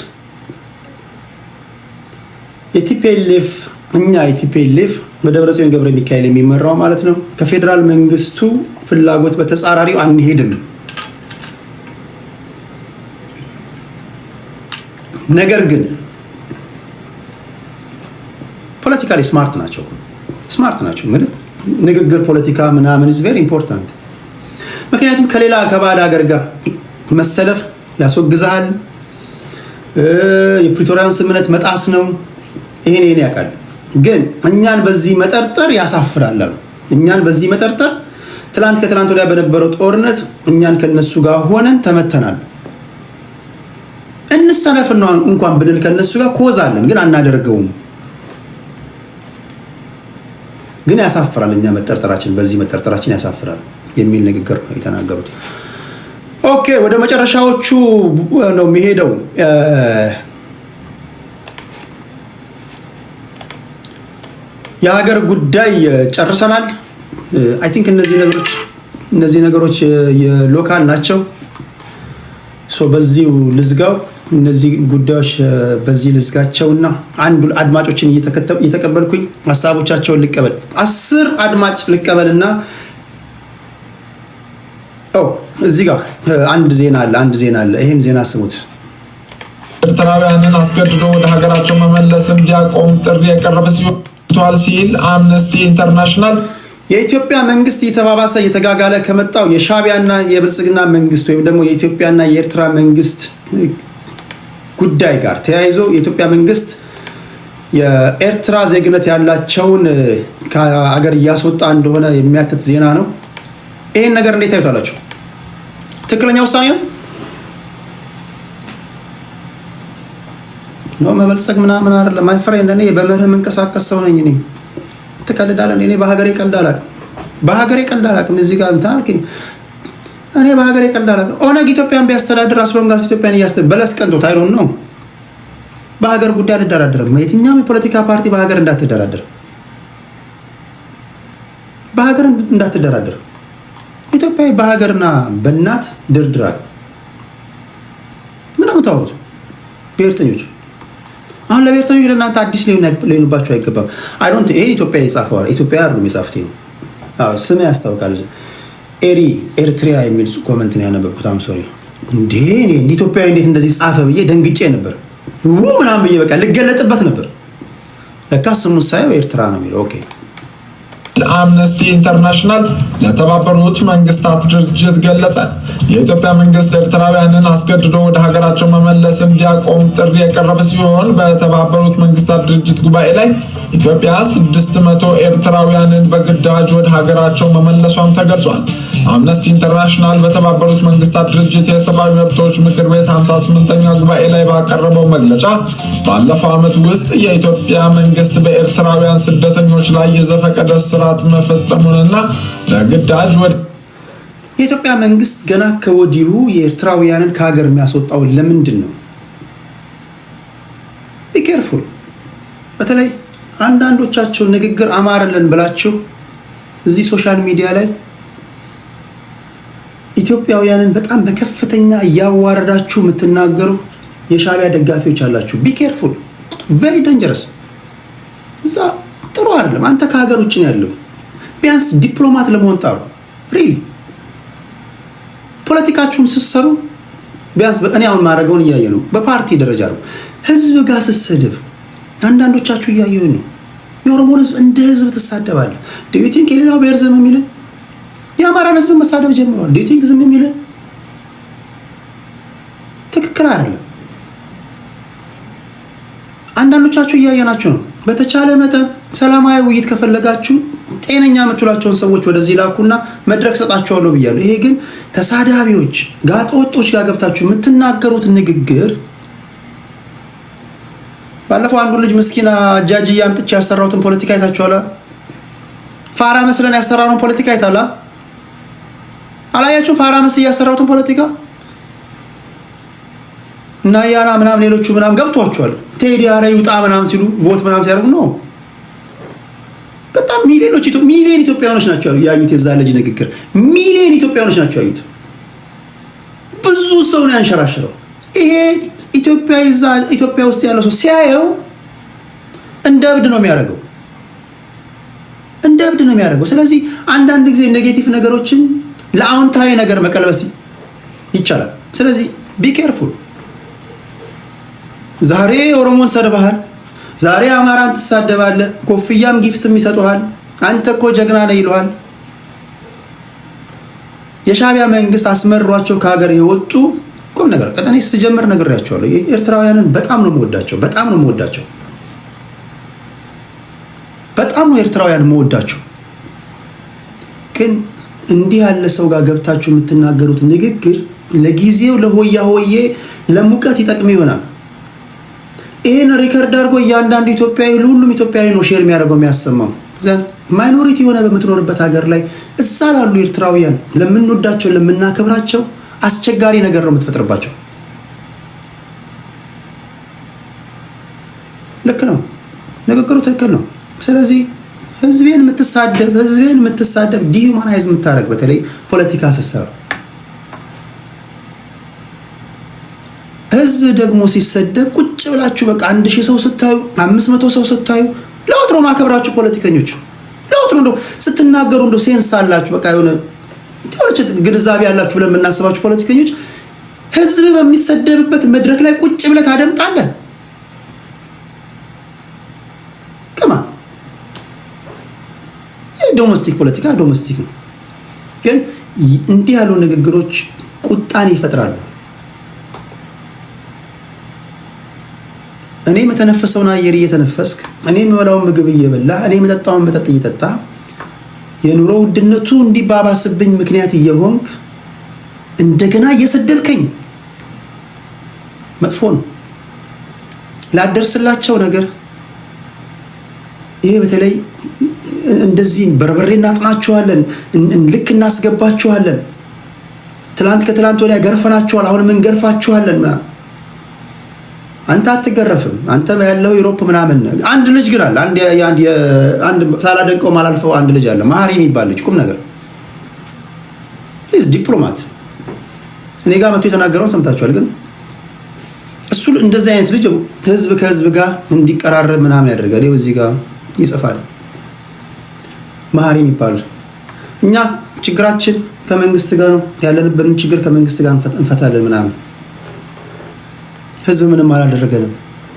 የቲፒኤልኤፍ በደብረጽዮን ገብረ ሚካኤል የሚመራው ማለት ነው ከፌዴራል መንግስቱ ፍላጎት በተጻራሪው አንሄድም። ነገር ግን ፖለቲካሊ ስማርት ናቸው። ንግግር ፖለቲካ ምናምን is very important። ምክንያቱም ከሌላ ከባዕድ ሀገር ጋር መሰለፍ ያስወግዛል። የፕሪቶሪያን ስምምነት መጣስ ነው። ይሄን ያውቃል። ግን እኛን በዚህ መጠርጠር ያሳፍራል አሉ። እኛን በዚህ መጠርጠር ከትላንት ወዲያ በነበረው ጦርነት እኛን ከነሱ ጋር ሆነን ተመተናል። እንሰለፍና እንኳን ብንል ከነሱ ጋር ኮዛለን፣ ግን አናደርገውም። ግን ያሳፍራል። እኛ በዚህ መጠርጠራችን ያሳፍራል የሚል ንግግር ነው የተናገሩት። ኦኬ፣ ወደ መጨረሻዎቹ ነው የሚሄደው። የሀገር ጉዳይ ጨርሰናል። አይ ቲንክ እነዚህ ነገሮች የሎካል ናቸው። በዚሁ ልዝጋው። እነዚህ ጉዳዮች በዚህ ልዝጋቸውና አንዱ አድማጮችን እየተቀበልኩኝ ሀሳቦቻቸውን ልቀበል። 10 አድማጭ ልቀበልና እዚህ ጋር አንድ ዜና አለ። ይሄን ዜና ስሙት። ኤርትራውያንን አስገድዶ ወደ ሀገራቸው መመለስ እንዲያቆም ጥሪ የቀረበ ሲል አምነስቲ ኢንተርናሽናል የኢትዮጵያ መንግስት የተባባሰ የተጋጋለ ከመጣው የሻዕቢያና የብልጽግና መንግስት ወይም ደግሞ የኢትዮጵያና የኤርትራ መንግስት ጉዳይ ጋር ተያይዞ የኢትዮጵያ መንግስት የኤርትራ ዜግነት ያላቸውን ከሀገር እያስወጣ እንደሆነ የሚያትት ዜና ነው። ይህን ነገር እንዴት ታዩታላችሁ? ትክክለኛ ውሳኔ ነው? መበልጸግ ምናምን አይደለም። ማይ ፍሬንድ፣ እኔ በመርህ የምንቀሳቀስ ሰው ነኝ። እኔ ትቀልዳለህ? እኔ በሀገሬ ቀልድ አላውቅም። እዚህ ጋር እንትን አልከኝ። እኔ በሀገሬ ቀልድ አላውቅም። ኦነግ ኢትዮጵያን ቢያስተዳድር አስሎንጋስ ኢትዮጵያን እያስተዳደረ በለስ ቀንቶት አይዶን ነው። በሀገር ጉዳይ አልደራደርም። የትኛውም የፖለቲካ ፓርቲ በሀገር እንዳትደራደር። ኢትዮጵያዊ በሀገርና በእናት ድርድር አቅም ምናምን ታወሩት ብሔርተኞች። አሁን ለብሔርተኞች ለእናንተ አዲስ ሊሆንባቸው አይገባም። ይሄ ኢትዮጵያ የጻፈዋል። ኢትዮጵያ አይደለም የጻፉት። ስም ያስታውቃል። ኤርትሪያ የሚል ኮመንት ነው ያነበብኩት። ሶሪ እንዴ ኢትዮጵያዊ እንዴት እንደዚህ ጻፈ ብዬ ደንግጬ ነበር። ምናምን ብዬ በቃ ልገለጥበት ነበር። ለካ ስሙ ሳየው ኤርትራ ነው የሚለው። ኦኬ። አምነስቲ ኢንተርናሽናል ለተባበሩት መንግስታት ድርጅት ገለጸ። የኢትዮጵያ መንግስት ኤርትራውያንን አስገድዶ ወደ ሀገራቸው መመለስ እንዲያቆም ጥሪ የቀረበ ሲሆን በተባበሩት መንግስታት ድርጅት ጉባኤ ላይ ኢትዮጵያ 600 ኤርትራውያንን በግዳጅ ወደ ሀገራቸው መመለሷን ተገልጿል። አምነስቲ ኢንተርናሽናል በተባበሩት መንግስታት ድርጅት የሰብአዊ መብቶች ምክር ቤት 58ኛ ጉባኤ ላይ ባቀረበው መግለጫ ባለፈው ዓመት ውስጥ የኢትዮጵያ መንግስት በኤርትራውያን ስደተኞች ላይ የዘፈቀደ ስርዓት መፈጸሙንና ለግዳጅ የኢትዮጵያ መንግስት ገና ከወዲሁ የኤርትራውያንን ከሀገር የሚያስወጣው ለምንድን ነው? ቢኬርፉል። በተለይ አንዳንዶቻቸው ንግግር አማረልን ብላችሁ እዚህ ሶሻል ሚዲያ ላይ ኢትዮጵያውያንን በጣም በከፍተኛ እያዋረዳችሁ የምትናገሩ የሻዕቢያ ደጋፊዎች አላችሁ። ቢኬርፉል። ቬሪ ደንጀረስ። እዛ ጥሩ አይደለም። አንተ ከሀገር ውጭ ነው ያለው። ቢያንስ ዲፕሎማት ለመሆን ጣሩ። ሪሊ ፖለቲካችሁን ስትሰሩ ቢያንስ እኔ አሁን ማድረገውን እያየ ነው። በፓርቲ ደረጃ ነው። ህዝብ ጋር ስትሰድብ አንዳንዶቻችሁ እያየሁ ነው። የኦሮሞን ህዝብ እንደ ህዝብ ትሳደባለህ። ዱ ዩ ቲንክ የሌላው ብሔር ዝም የሚል? የአማራን ህዝብ መሳደብ ጀምሯል። ዱ ዩ ቲንክ ዝም የሚል? ትክክል አይደለም። አንዳንዶቻችሁ እያየናችሁ ነው። በተቻለ መጠን ሰላማዊ ውይይት ከፈለጋችሁ ጤነኛ የምትሏቸውን ሰዎች ወደዚህ ላኩና መድረክ ሰጣቸዋለሁ ብያለሁ። ይሄ ግን ተሳዳቢዎች ጋጠወጦች ጋር ገብታችሁ የምትናገሩት ንግግር ባለፈው አንዱ ልጅ ምስኪና አጃጅ ያምጥቼ ያሰራሁትን ፖለቲካ አይታችኋል። ፋራ መስለን ያሰራነውን ፖለቲካ አይታላ አላያችሁ? ፋራ መስለን ያሰራሁትን ፖለቲካ እና ያና ምናምን ሌሎቹ ምናምን ገብቷቸዋል። ቴዲ አረ ይውጣ ምናምን ሲሉ ቮት ምናምን ሲያደርጉ ነው። በጣም ሚሊዮን ኢትዮጵያውያኖች ናቸው ያዩት የዛ ልጅ ንግግር። ሚሊዮን ኢትዮጵያውያኖች ናቸው ያዩት። ብዙ ሰው ነው ያንሸራሸረው። ይሄ ኢትዮጵያ ውስጥ ያለው ሰው ሲያየው እንደ እብድ ነው የሚያደርገው፣ እንደ እብድ ነው የሚያደርገው። ስለዚህ አንዳንድ ጊዜ ኔጌቲቭ ነገሮችን ለአዎንታዊ ነገር መቀልበስ ይቻላል። ስለዚህ ቢ ኬርፉል። ዛሬ ኦሮሞን ሰድበሃል፣ ዛሬ አማራን ትሳደባለህ፣ ኮፍያም ጊፍትም ይሰጡሃል፣ አንተ እኮ ጀግና ነህ ይሉሃል። የሻዕቢያ መንግስት አስመሯቸው ከሀገር የወጡ ቁም ነገር ቀደኔ ስጀምር ነግሬያቸዋለሁ። ኤርትራውያንን በጣም ነው የምወዳቸው፣ በጣም ነው የምወዳቸው፣ በጣም ነው ኤርትራውያን የምወዳቸው። ግን እንዲህ ያለ ሰው ጋር ገብታችሁ የምትናገሩት ንግግር ለጊዜው ለሆያ ሆዬ ለሙቀት ይጠቅም ይሆናል። ይሄን ሪከርድ አድርጎ እያንዳንዱ ኢትዮጵያዊ ሁሉም ኢትዮጵያዊ ነው ሼር የሚያደርገው የሚያሰማው። ማይኖሪቲ የሆነ በምትኖርበት ሀገር ላይ እዛ ላሉ ኤርትራውያን ለምንወዳቸው ለምናከብራቸው አስቸጋሪ ነገር ነው የምትፈጥርባቸው። ልክ ነው፣ ንግግሩ ትክክል ነው። ስለዚህ ህዝቤን የምትሳደብ ዲሁማናይዝ የምታደርግ በተለይ ፖለቲካ ስትሰራ፣ ህዝብ ደግሞ ሲሰደብ ቁጭ ብላችሁ በቃ 1000 ሰው ስታዩ 500 ሰው ስታዩ ለወትሮ ማከብራችሁ ፖለቲከኞች ለወትሮ እንደው ስትናገሩ እንደው ሴንስ አላችሁ በቃ የሆነ ግንዛቤ ያላችሁ ብለን የምናስባችሁ ፖለቲከኞች ህዝብ በሚሰደብበት መድረክ ላይ ቁጭ ብለህ ታደምጣለህ። ከማ ዶሜስቲክ ፖለቲካ ዶሜስቲክ ነው፣ ግን እንዲህ ያሉ ንግግሮች ቁጣን ይፈጥራሉ። እኔ የምተነፈሰውን አየር እየተነፈስክ፣ እኔ የምበላውን ምግብ እየበላ፣ እኔ የምጠጣውን መጠጥ እየጠጣ የኑሮ ውድነቱ እንዲባባስብኝ ምክንያት እየሆንክ እንደገና እየሰደብከኝ መጥፎ ነው። ላደርስላቸው ነገር ይሄ በተለይ እንደዚህ በርበሬ እናጥናቸዋለን፣ ልክ እናስገባቸዋለን፣ ትላንት ከትላንት ወዲያ ገርፈናቸዋል፣ አሁንም እንገርፋቸዋለን። አንተ አትገረፍም። አንተ ያለው ዩሮፕ ምናምን። አንድ ልጅ ግን አለ፣ አንድ ሳላደንቀው ማላልፈው አንድ ልጅ አለ፣ መሀሪ የሚባል ልጅ ቁም ነገር ዲፕሎማት። እኔ ጋር መጥቶ የተናገረውን ሰምታችኋል። ግን እሱ እንደዚህ አይነት ልጅ ህዝብ ከህዝብ ጋር እንዲቀራረብ ምናምን ያደርጋል። ይኸው እዚህ ጋር ይጽፋል፣ መሀሪ የሚባል። እኛ ችግራችን ከመንግስት ጋር ነው፣ ያለንበትን ችግር ከመንግስት ጋር እንፈታለን ምናምን። ህዝብ ምንም አላደረገንም።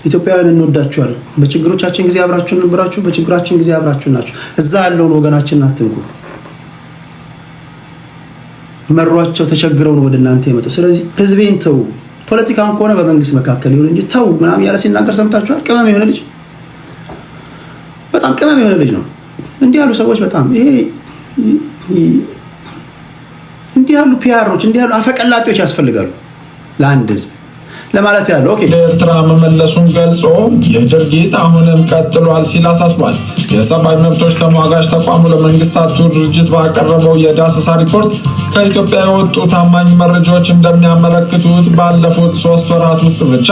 ኢትዮጵያውያን እንወዳችኋለን። በችግሮቻችን ጊዜ አብራችሁ ነበራችሁ፣ በችግራችን ጊዜ አብራችሁ ናችሁ። እዛ ያለውን ወገናችንን አትንኩ። መሯቸው ተቸግረው ነው ወደ እናንተ የመጡ። ስለዚህ ህዝቤን ተው። ፖለቲካውን ከሆነ በመንግስት መካከል ይሁን እንጂ ተው ምናምን ያለ ሲናገር ሰምታችኋል። ቅመም የሆነ ልጅ፣ በጣም ቅመም የሆነ ልጅ ነው። እንዲህ ያሉ ሰዎች በጣም እንዲህ ያሉ ፒአሮች፣ እንዲህ ያሉ አፈቀላጤዎች ያስፈልጋሉ ለአንድ ህዝብ ለማለት ያለው። ኦኬ ለኤርትራ መመለሱን ገልጾ ይህ ድርጊት አሁንም ቀጥሏል ሲል አሳስቧል። የሰብአዊ መብቶች ተሟጋች ተቋሙ ለመንግስታቱ ድርጅት ባቀረበው የዳሰሳ ሪፖርት ከኢትዮጵያ የወጡ ታማኝ መረጃዎች እንደሚያመለክቱት ባለፉት 3 ወራት ውስጥ ብቻ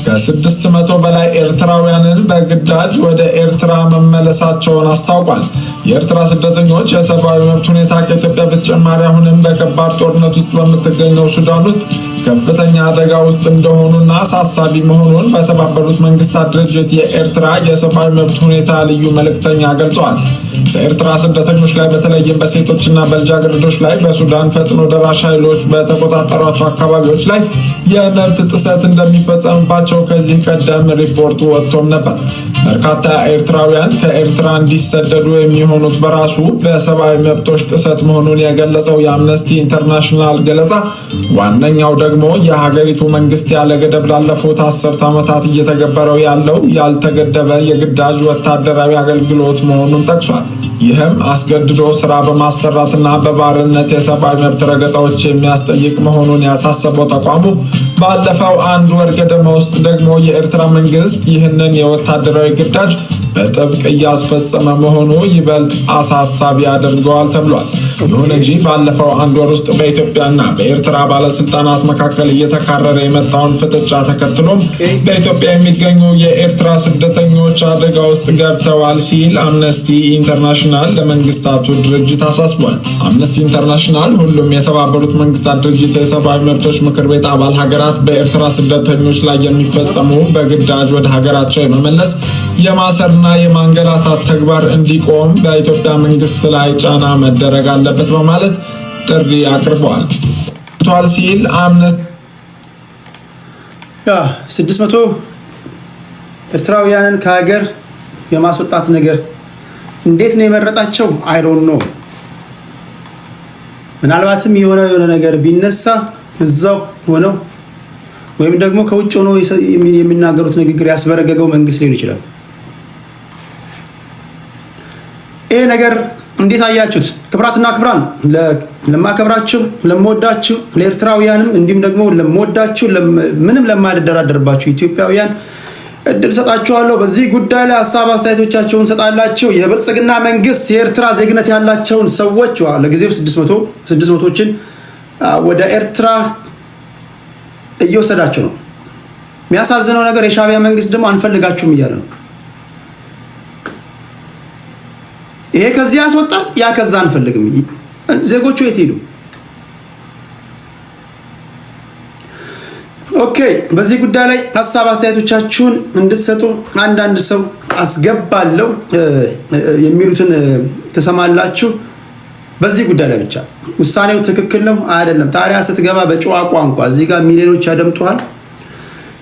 ከ600 በላይ ኤርትራውያንን በግዳጅ ወደ ኤርትራ መመለሳቸውን አስታውቋል። የኤርትራ ስደተኞች የሰብአዊ መብት ሁኔታ ከኢትዮጵያ በተጨማሪ አሁንም በከባድ ጦርነት ውስጥ በምትገኘው ሱዳን ውስጥ ከፍተኛ አደጋ ውስጥ እንደሆኑና አሳሳቢ መሆኑን በተባበሩት መንግስታት ድርጅት የኤርትራ የሰብአዊ መብት ሁኔታ ልዩ መልእክተኛ ገልጸዋል። በኤርትራ ስደተኞች ላይ በተለይም በሴቶችና በልጃገረዶች ላይ በሱዳን ፈጥኖ ደራሽ ኃይሎች በተቆጣጠሯቸው አካባቢዎች ላይ የመብት ጥሰት እንደሚፈጸምባቸው ከዚህ ቀደም ሪፖርቱ ወጥቶም ነበር። በርካታ ኤርትራውያን ከኤርትራ እንዲሰደዱ የሚሆኑት በራሱ በሰብአዊ መብቶች ጥሰት መሆኑን የገለጸው የአምነስቲ ኢንተርናሽናል ገለጻ ዋነኛው ደግሞ የሀገሪቱ መንግስት ያለ ገደብ ላለፉት 10 ዓመታት እየተገበረው ያለው ያልተገደበ የግዳጅ ወታደራዊ አገልግሎት መሆኑን ጠቅሷል። ይህም አስገድዶ ስራ በማሰራትና በባርነት የሰብአዊ መብት ረገጣዎች የሚያስጠይቅ መሆኑን ያሳሰበው ተቋሙ ባለፈው 1 ወር ገደማ ውስጥ ደግሞ የኤርትራ መንግስት ይህንን የወታደራዊ ግዳጅ በጥብቅ እያስፈጸመ መሆኑ ይበልጥ አሳሳቢ አድርገዋል ተብሏል። ይሁን እንጂ ባለፈው 1 ወር ውስጥ በኢትዮጵያና በኤርትራ ባለስልጣናት መካከል እየተካረረ የመጣውን ፍጥጫ ተከትሎም በኢትዮጵያ የሚገኙ የኤርትራ ስደተኞች አደጋ ውስጥ ገብተዋል ሲል አምነስቲ ኢንተርናሽናል ለመንግስታቱ ድርጅት አሳስቧል። አምነስቲ ኢንተርናሽናል ሁሉም የተባበሩት መንግስታት ድርጅት የሰብአዊ መብቶች ምክር ቤት አባል ሀገራት በኤርትራ ስደተኞች ላይ የሚፈጸሙ በግዳጅ ወደ ሀገራቸው የመመለስ የማሰርና የማንገላታት ተግባር እንዲቆም በኢትዮጵያ መንግስት ላይ ጫና መደረግ አለበት በማለት ጥሪ አቅርበዋል ሲል አምነስቲ 600 ኤርትራውያንን ከሀገር የማስወጣት ነገር እንዴት ነው የመረጣቸው? አይ ዶንት ኖ። ምናልባትም የሆነ ነገር ቢነሳ እዛው ሆነው ወይም ደግሞ ከውጭ ሆነው የሚናገሩት ንግግር ያስበረገገው መንግስት ሊሆን ይችላል። ይሄ ነገር እንዴት አያችሁት? ክብራትና ክብራን ለማከብራችሁ ለምወዳችሁ ለኤርትራውያንም እንዲሁም ደግሞ ለምወዳችሁ ምንም ለማልደራደርባችሁ ኢትዮጵያውያን እድል ሰጣችኋለሁ። በዚህ ጉዳይ ላይ ሀሳብ አስተያየቶቻችሁን ሰጣላችሁ። የብልጽግና መንግስት የኤርትራ ዜግነት ያላቸውን ሰዎች ለጊዜው 600ዎችን ወደ ኤርትራ እየወሰዳቸው ነው። የሚያሳዝነው ነገር የሻዕቢያ መንግስት ደግሞ አንፈልጋችሁም እያለ ነው። ይሄ ከዚህ ያስወጣል፣ ያ ከዛ አንፈልግም። ዜጎቹ የት ሄዱ? ኦኬ፣ በዚህ ጉዳይ ላይ ሀሳብ አስተያየቶቻችሁን እንድትሰጡ አንዳንድ ሰው አስገባለሁ የሚሉትን ትሰማላችሁ። በዚህ ጉዳይ ላይ ብቻ ውሳኔው ትክክል ነው አይደለም። ታዲያ ስትገባ በጨዋ ቋንቋ እዚህ ጋር ሚሊዮኖች ያደምጡሃል፣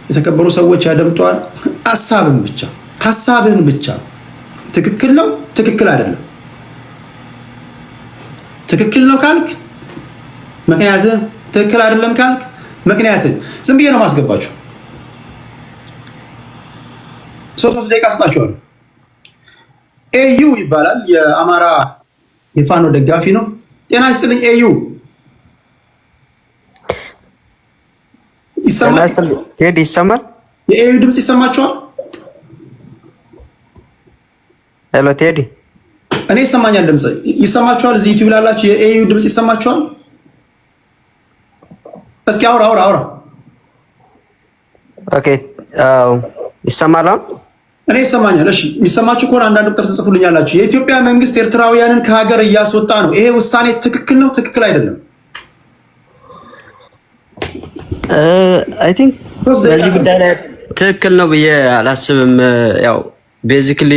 የተከበሩ ሰዎች ያደምጡሃል። ሀሳብህን ብቻ ትክክል ነው ትክክል አይደለም፣ ትክክል ነው ካልክ ምክንያትህ፣ ትክክል አይደለም ካልክ ምክንያትህ። ዝም ብዬ ነው ማስገባችሁ። 3 ደቂቃ ስጣችኋለሁ። ኤዩ ይባላል፣ የአማራ የፋኖ ደጋፊ ነው። ጤና ይስጥልኝ ኤዩ። ይሰማል? ይሰማል? የኤዩ ድምፅ ይሰማችኋል? ሄሎ ቴዲ፣ እኔ ይሰማኛል። ድምፅ ይሰማችኋል? እዚህ ዩቲዩብ ላላችሁ የኤዩ ድምፅ ይሰማችኋል? እስኪ አውራ። ኦኬ፣ ይሰማል? እኔ ይሰማኛል። እሺ፣ የሚሰማችሁ ከሆነ አንዳንድ ቁጥር ትጽፉልኛላችሁ። የኢትዮጵያ መንግስት ኤርትራውያንን ከሀገር እያስወጣ ነው። ይሄ ውሳኔ ትክክል ነው ትክክል አይደለም? አይ ቲንክ በዚህ ጉዳይ ላይ ትክክል ነው ብዬ አላስብም። ያው ቤዚክሊ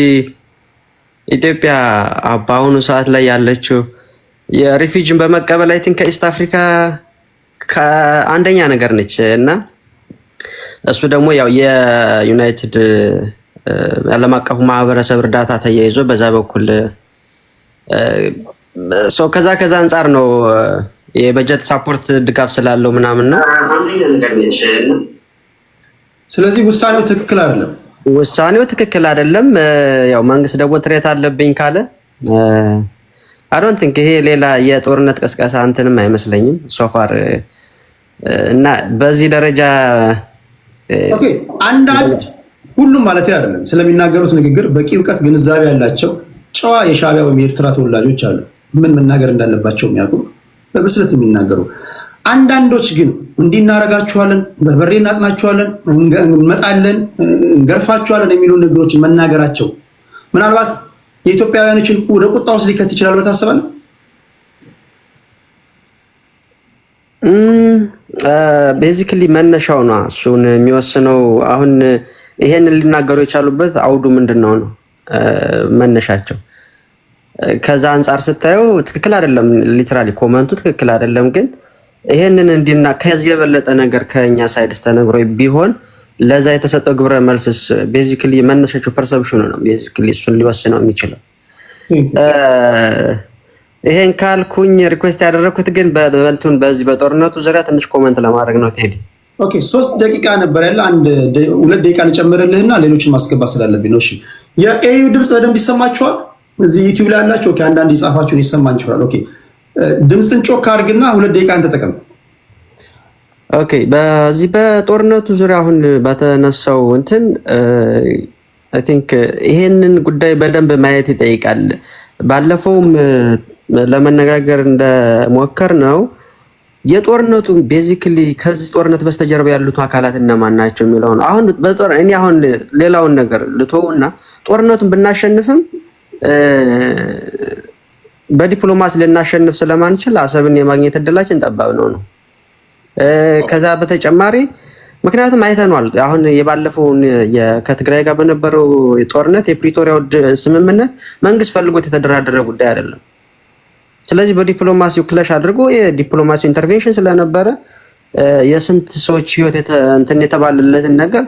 ኢትዮጵያ በአሁኑ ሰዓት ላይ ያለችው የሪፊውጂን በመቀበል አይ ቲንክ ከኢስት አፍሪካ ከአንደኛ ነገር ነች እና እሱ ደግሞ ያው የዩናይትድ ዓለም አቀፉ ማህበረሰብ እርዳታ ተያይዞ በዛ በኩል ከዛ አንጻር ነው የበጀት ሳፖርት ድጋፍ ስላለው ምናምን ነው አንደኛ ነገር ነች። ስለዚህ ውሳኔው ትክክል አይደለም። ውሳኔው ትክክል አይደለም። ያው መንግስት ደግሞ ትሬት አለብኝ ካለ አይ ዶንት ቲንክ ይሄ ሌላ የጦርነት ቀስቀሳ እንትንም አይመስለኝም ሶፋር እና በዚህ ደረጃ ኦኬ። አንዳንድ ሁሉም ማለት አይደለም ስለሚናገሩት ንግግር በቂ እውቀት ግንዛቤ ያላቸው ጨዋ የሻዕቢያ ወይም የኤርትራ ተወላጆች አሉ። ምን መናገር እንዳለባቸው የሚያውቁ በብስለት የሚናገሩ። አንዳንዶች ግን እንዲናረጋችኋለን፣ በርበሬ እናጥናችኋለን፣ እንመጣለን፣ እንገርፋችኋለን የሚሉ ንግሮችን መናገራቸው ምናልባት የኢትዮጵያውያኖችን ወደ ቁጣ ውስጥ ሊከት ይችላል ብለህ ታስባለህ? ቤዚክሊ መነሻው ነው እሱን የሚወስነው። አሁን ይሄንን ሊናገሩ የቻሉበት አውዱ ምንድነው ነው መነሻቸው። ከዛ አንጻር ስታየው ትክክል አይደለም። ሊትራሊ ኮመንቱ ትክክል አይደለም። ግን ይሄንን እንዲና ከዚህ የበለጠ ነገር ከኛ ሳይድስ ተነግሮ ቢሆን ለዛ የተሰጠው ግብረ መልስስ ቤዚክሊ መነሻቸው ፐርሰፕሽኑ ነው። ቤዚክሊ እሱን ሊወስነው የሚችለው ይሄን ካልኩኝ ሪኩዌስት ያደረኩት ግን በእንቱን በዚህ በጦርነቱ ዙሪያ ትንሽ ኮሜንት ለማድረግ ነው ቴዲ። ኦኬ 3 ደቂቃ ነበር ያለ 2 ደቂቃ ልጨምርልህና ሌሎችን ማስገባት ስላለብኝ ነው። እሺ የኤዩ ድምጽ በደንብ ይሰማችኋል? እዚህ ዩቲዩብ ላይ ያላችሁ ኦኬ፣ አንዳንድ የጻፋችሁን ይሰማችኋል? ኦኬ ድምጽን ጮክ አድርግና 2 ደቂቃ ተጠቀም። ኦኬ በዚህ በጦርነቱ ዙሪያ አሁን በተነሳው እንትን አይ ቲንክ ይሄንን ጉዳይ በደንብ ማየት ይጠይቃል። ባለፈውም ለመነጋገር እንደሞከር ነው የጦርነቱ ቤዚክሊ ከዚህ ጦርነት በስተጀርባ ያሉት አካላት እነማን ናቸው የሚለው ነው። አሁን እኔ አሁን ሌላውን ነገር ልተውና ጦርነቱን ብናሸንፍም በዲፕሎማሲ ልናሸንፍ ስለማንችል አሰብን የማግኘት እድላችን ጠባብ ነው። ከዛ በተጨማሪ ምክንያቱም አይተናል። አሁን የባለፈውን ከትግራይ ጋር በነበረው ጦርነት የፕሪቶሪያው ስምምነት መንግስት ፈልጎት የተደራደረ ጉዳይ አይደለም። ስለዚህ በዲፕሎማሲው ክለሽ አድርጎ የዲፕሎማሲው ኢንተርቬንሽን ስለነበረ የስንት ሰዎች ህይወት እንትን የተባለለትን ነገር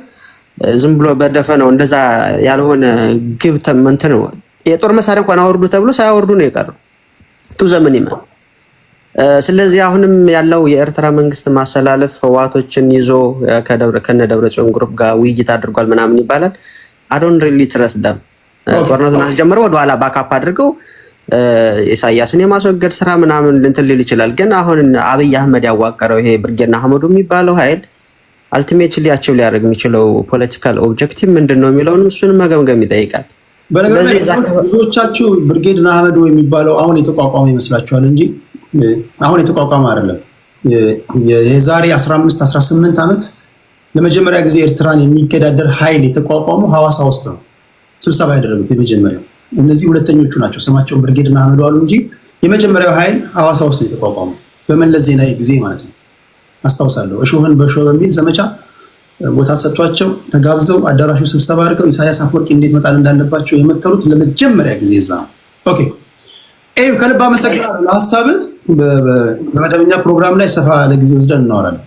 ዝም ብሎ በደፈነው እንደዛ ያልሆነ ግብ ተመንተ ነው። የጦር መሳሪያ እንኳን አወርዱ ተብሎ ሳያወርዱ ነው የቀረው ቱ ዘመን ይመን። ስለዚህ አሁንም ያለው የኤርትራ መንግስት ማሰላለፍ ህዋቶችን ይዞ ከነደብረጽዮን ግሩፕ ጋር ውይይት አድርጓል ምናምን ይባላል። I don't really trust them። ጦርነቱን አስጀምረው ወደኋላ ባካፕ አድርገው ኢሳያስን የማስወገድ ስራ ምናምን እንትን ሊል ይችላል። ግን አሁን አብይ አህመድ ያዋቀረው ይሄ ብርጌና አህመዱ የሚባለው ኃይል አልቲሜትሊ አቺቭ ሊያደርግ የሚችለው ፖለቲካል ኦብጀክቲቭ ምንድነው የሚለውንም እሱንም መገምገም ይጠይቃል። በነገራችን ላይ ብዙዎቻችሁ ብርጌድና አህመዱ የሚባለው አሁን የተቋቋመ ይመስላችኋል እንጂ አሁን የተቋቋመ አይደለም። የዛሬ 15 18 ዓመት ለመጀመሪያ ጊዜ ኤርትራን የሚገዳደር ኃይል የተቋቋመው ሐዋሳ ውስጥ ነው ስብሰባ ያደረጉት የመጀመሪያው። እነዚህ ሁለተኞቹ ናቸው ስማቸውን ብርጌድና አህመዱ አሉ እንጂ የመጀመሪያው ኃይል ሐዋሳ ውስጥ ነው የተቋቋመው በመለስ ዜናዊ ጊዜ ማለት ነው። አስታውሳለሁ። እሾህን በእሾህ በሚል ዘመቻ ቦታ ሰጥቷቸው ተጋብዘው አዳራሹ ስብሰባ አድርገው ኢሳያስ አፈወርቂ እንዴት መጣል እንዳለባቸው የመከሩት ለመጀመሪያ ጊዜ እዛ ነው። ኦኬ ኤዩ ከልብ አመሰግናለሁ ለሀሳብህ። በመደበኛ ፕሮግራም ላይ ሰፋ ያለ ጊዜ ወስደን እናወራለን።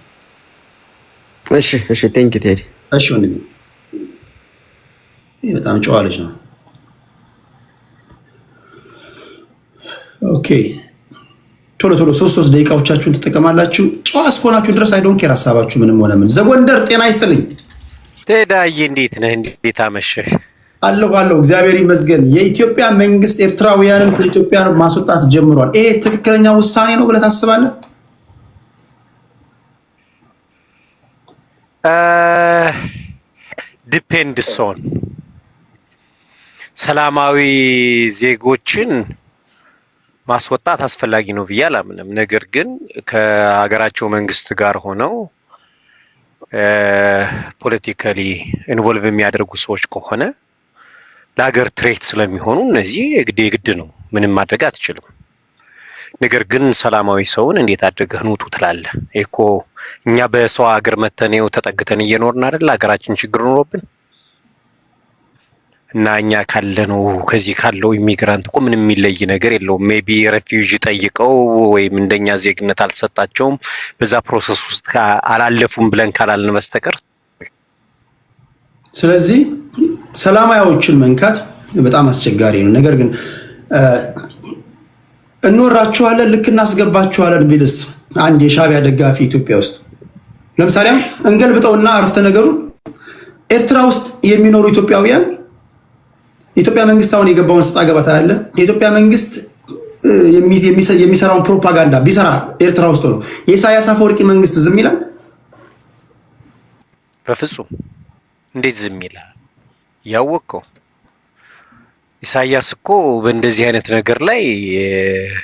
እሺ ቴንክ ዩ ቴዲ። እሺ ወንድሜ ይሄ በጣም ጨዋ ልጅ ነው። ኦኬ ቶሎ 3 ደቂቃዎቻችሁን ትጠቀማላችሁ። ጨዋ እስከሆናችሁ ድረስ አይ ዶንት ኬር ሀሳባችሁ ምንም ሆነ ምን። ዘጎንደር ጤና ይስጥልኝ። ቴዳዬ እንዴት ነህ? እንዴት አመሸህ? አለሁ እግዚአብሔር ይመስገን። የኢትዮጵያ መንግስት ኤርትራውያንን ከኢትዮጵያ ማስወጣት ጀምሯል። ይሄ ትክክለኛ ውሳኔ ነው ብለህ ታስባለህ? ዲፔንድስ ኦን ሰላማዊ ዜጎችን ማስወጣት አስፈላጊ ነው ብዬ አላምንም። ነገር ግን ከሀገራቸው መንግስት ጋር ሆነው ፖለቲካሊ ኢንቮልቭ የሚያደርጉ ሰዎች ከሆነ ለሀገር ትሬት ስለሚሆኑ እነዚህ የግድ ነው፣ ምንም ማድረግ አትችልም። ነገር ግን ሰላማዊ ሰውን እንዴት አድርገህ ንውጡ ትላለህ? እኮ እኛ በሰው ሀገር መተነው ተጠግተን እየኖርን አይደል? ሀገራችን ችግር ኖሮብን እና እኛ ካለነው ከዚህ ካለው ኢሚግራንት እኮ ምንም የሚለይ ነገር የለውም። ሜቢ ሬፊውጂ ጠይቀው ወይም እንደኛ ዜግነት አልተሰጣቸውም በዛ ፕሮሰስ ውስጥ አላለፉም ብለን ካላልን በስተቀር ስለዚህ ሰላማዊዎችን መንካት በጣም አስቸጋሪ ነው። ነገር ግን እንወራችኋለን ልክ እናስገባችኋለን ቢልስ አንድ የሻዕቢያ ደጋፊ ኢትዮጵያ ውስጥ ለምሳሌ እንገልብጠውና አረፍተ ነገሩን ኤርትራ ውስጥ የሚኖሩ ኢትዮጵያውያን የኢትዮጵያ መንግስት አሁን የገባውን ሰጣ ገባታ ያለ የኢትዮጵያ መንግስት የሚሰራውን ፕሮፓጋንዳ ቢሰራ ኤርትራ ውስጥ ነው የኢሳያስ አፈወርቂ መንግስት ዝም ይላል? በፍጹም እንዴት ዝም ይላል? ያወቀው ኢሳያስ እኮ በእንደዚህ አይነት ነገር ላይ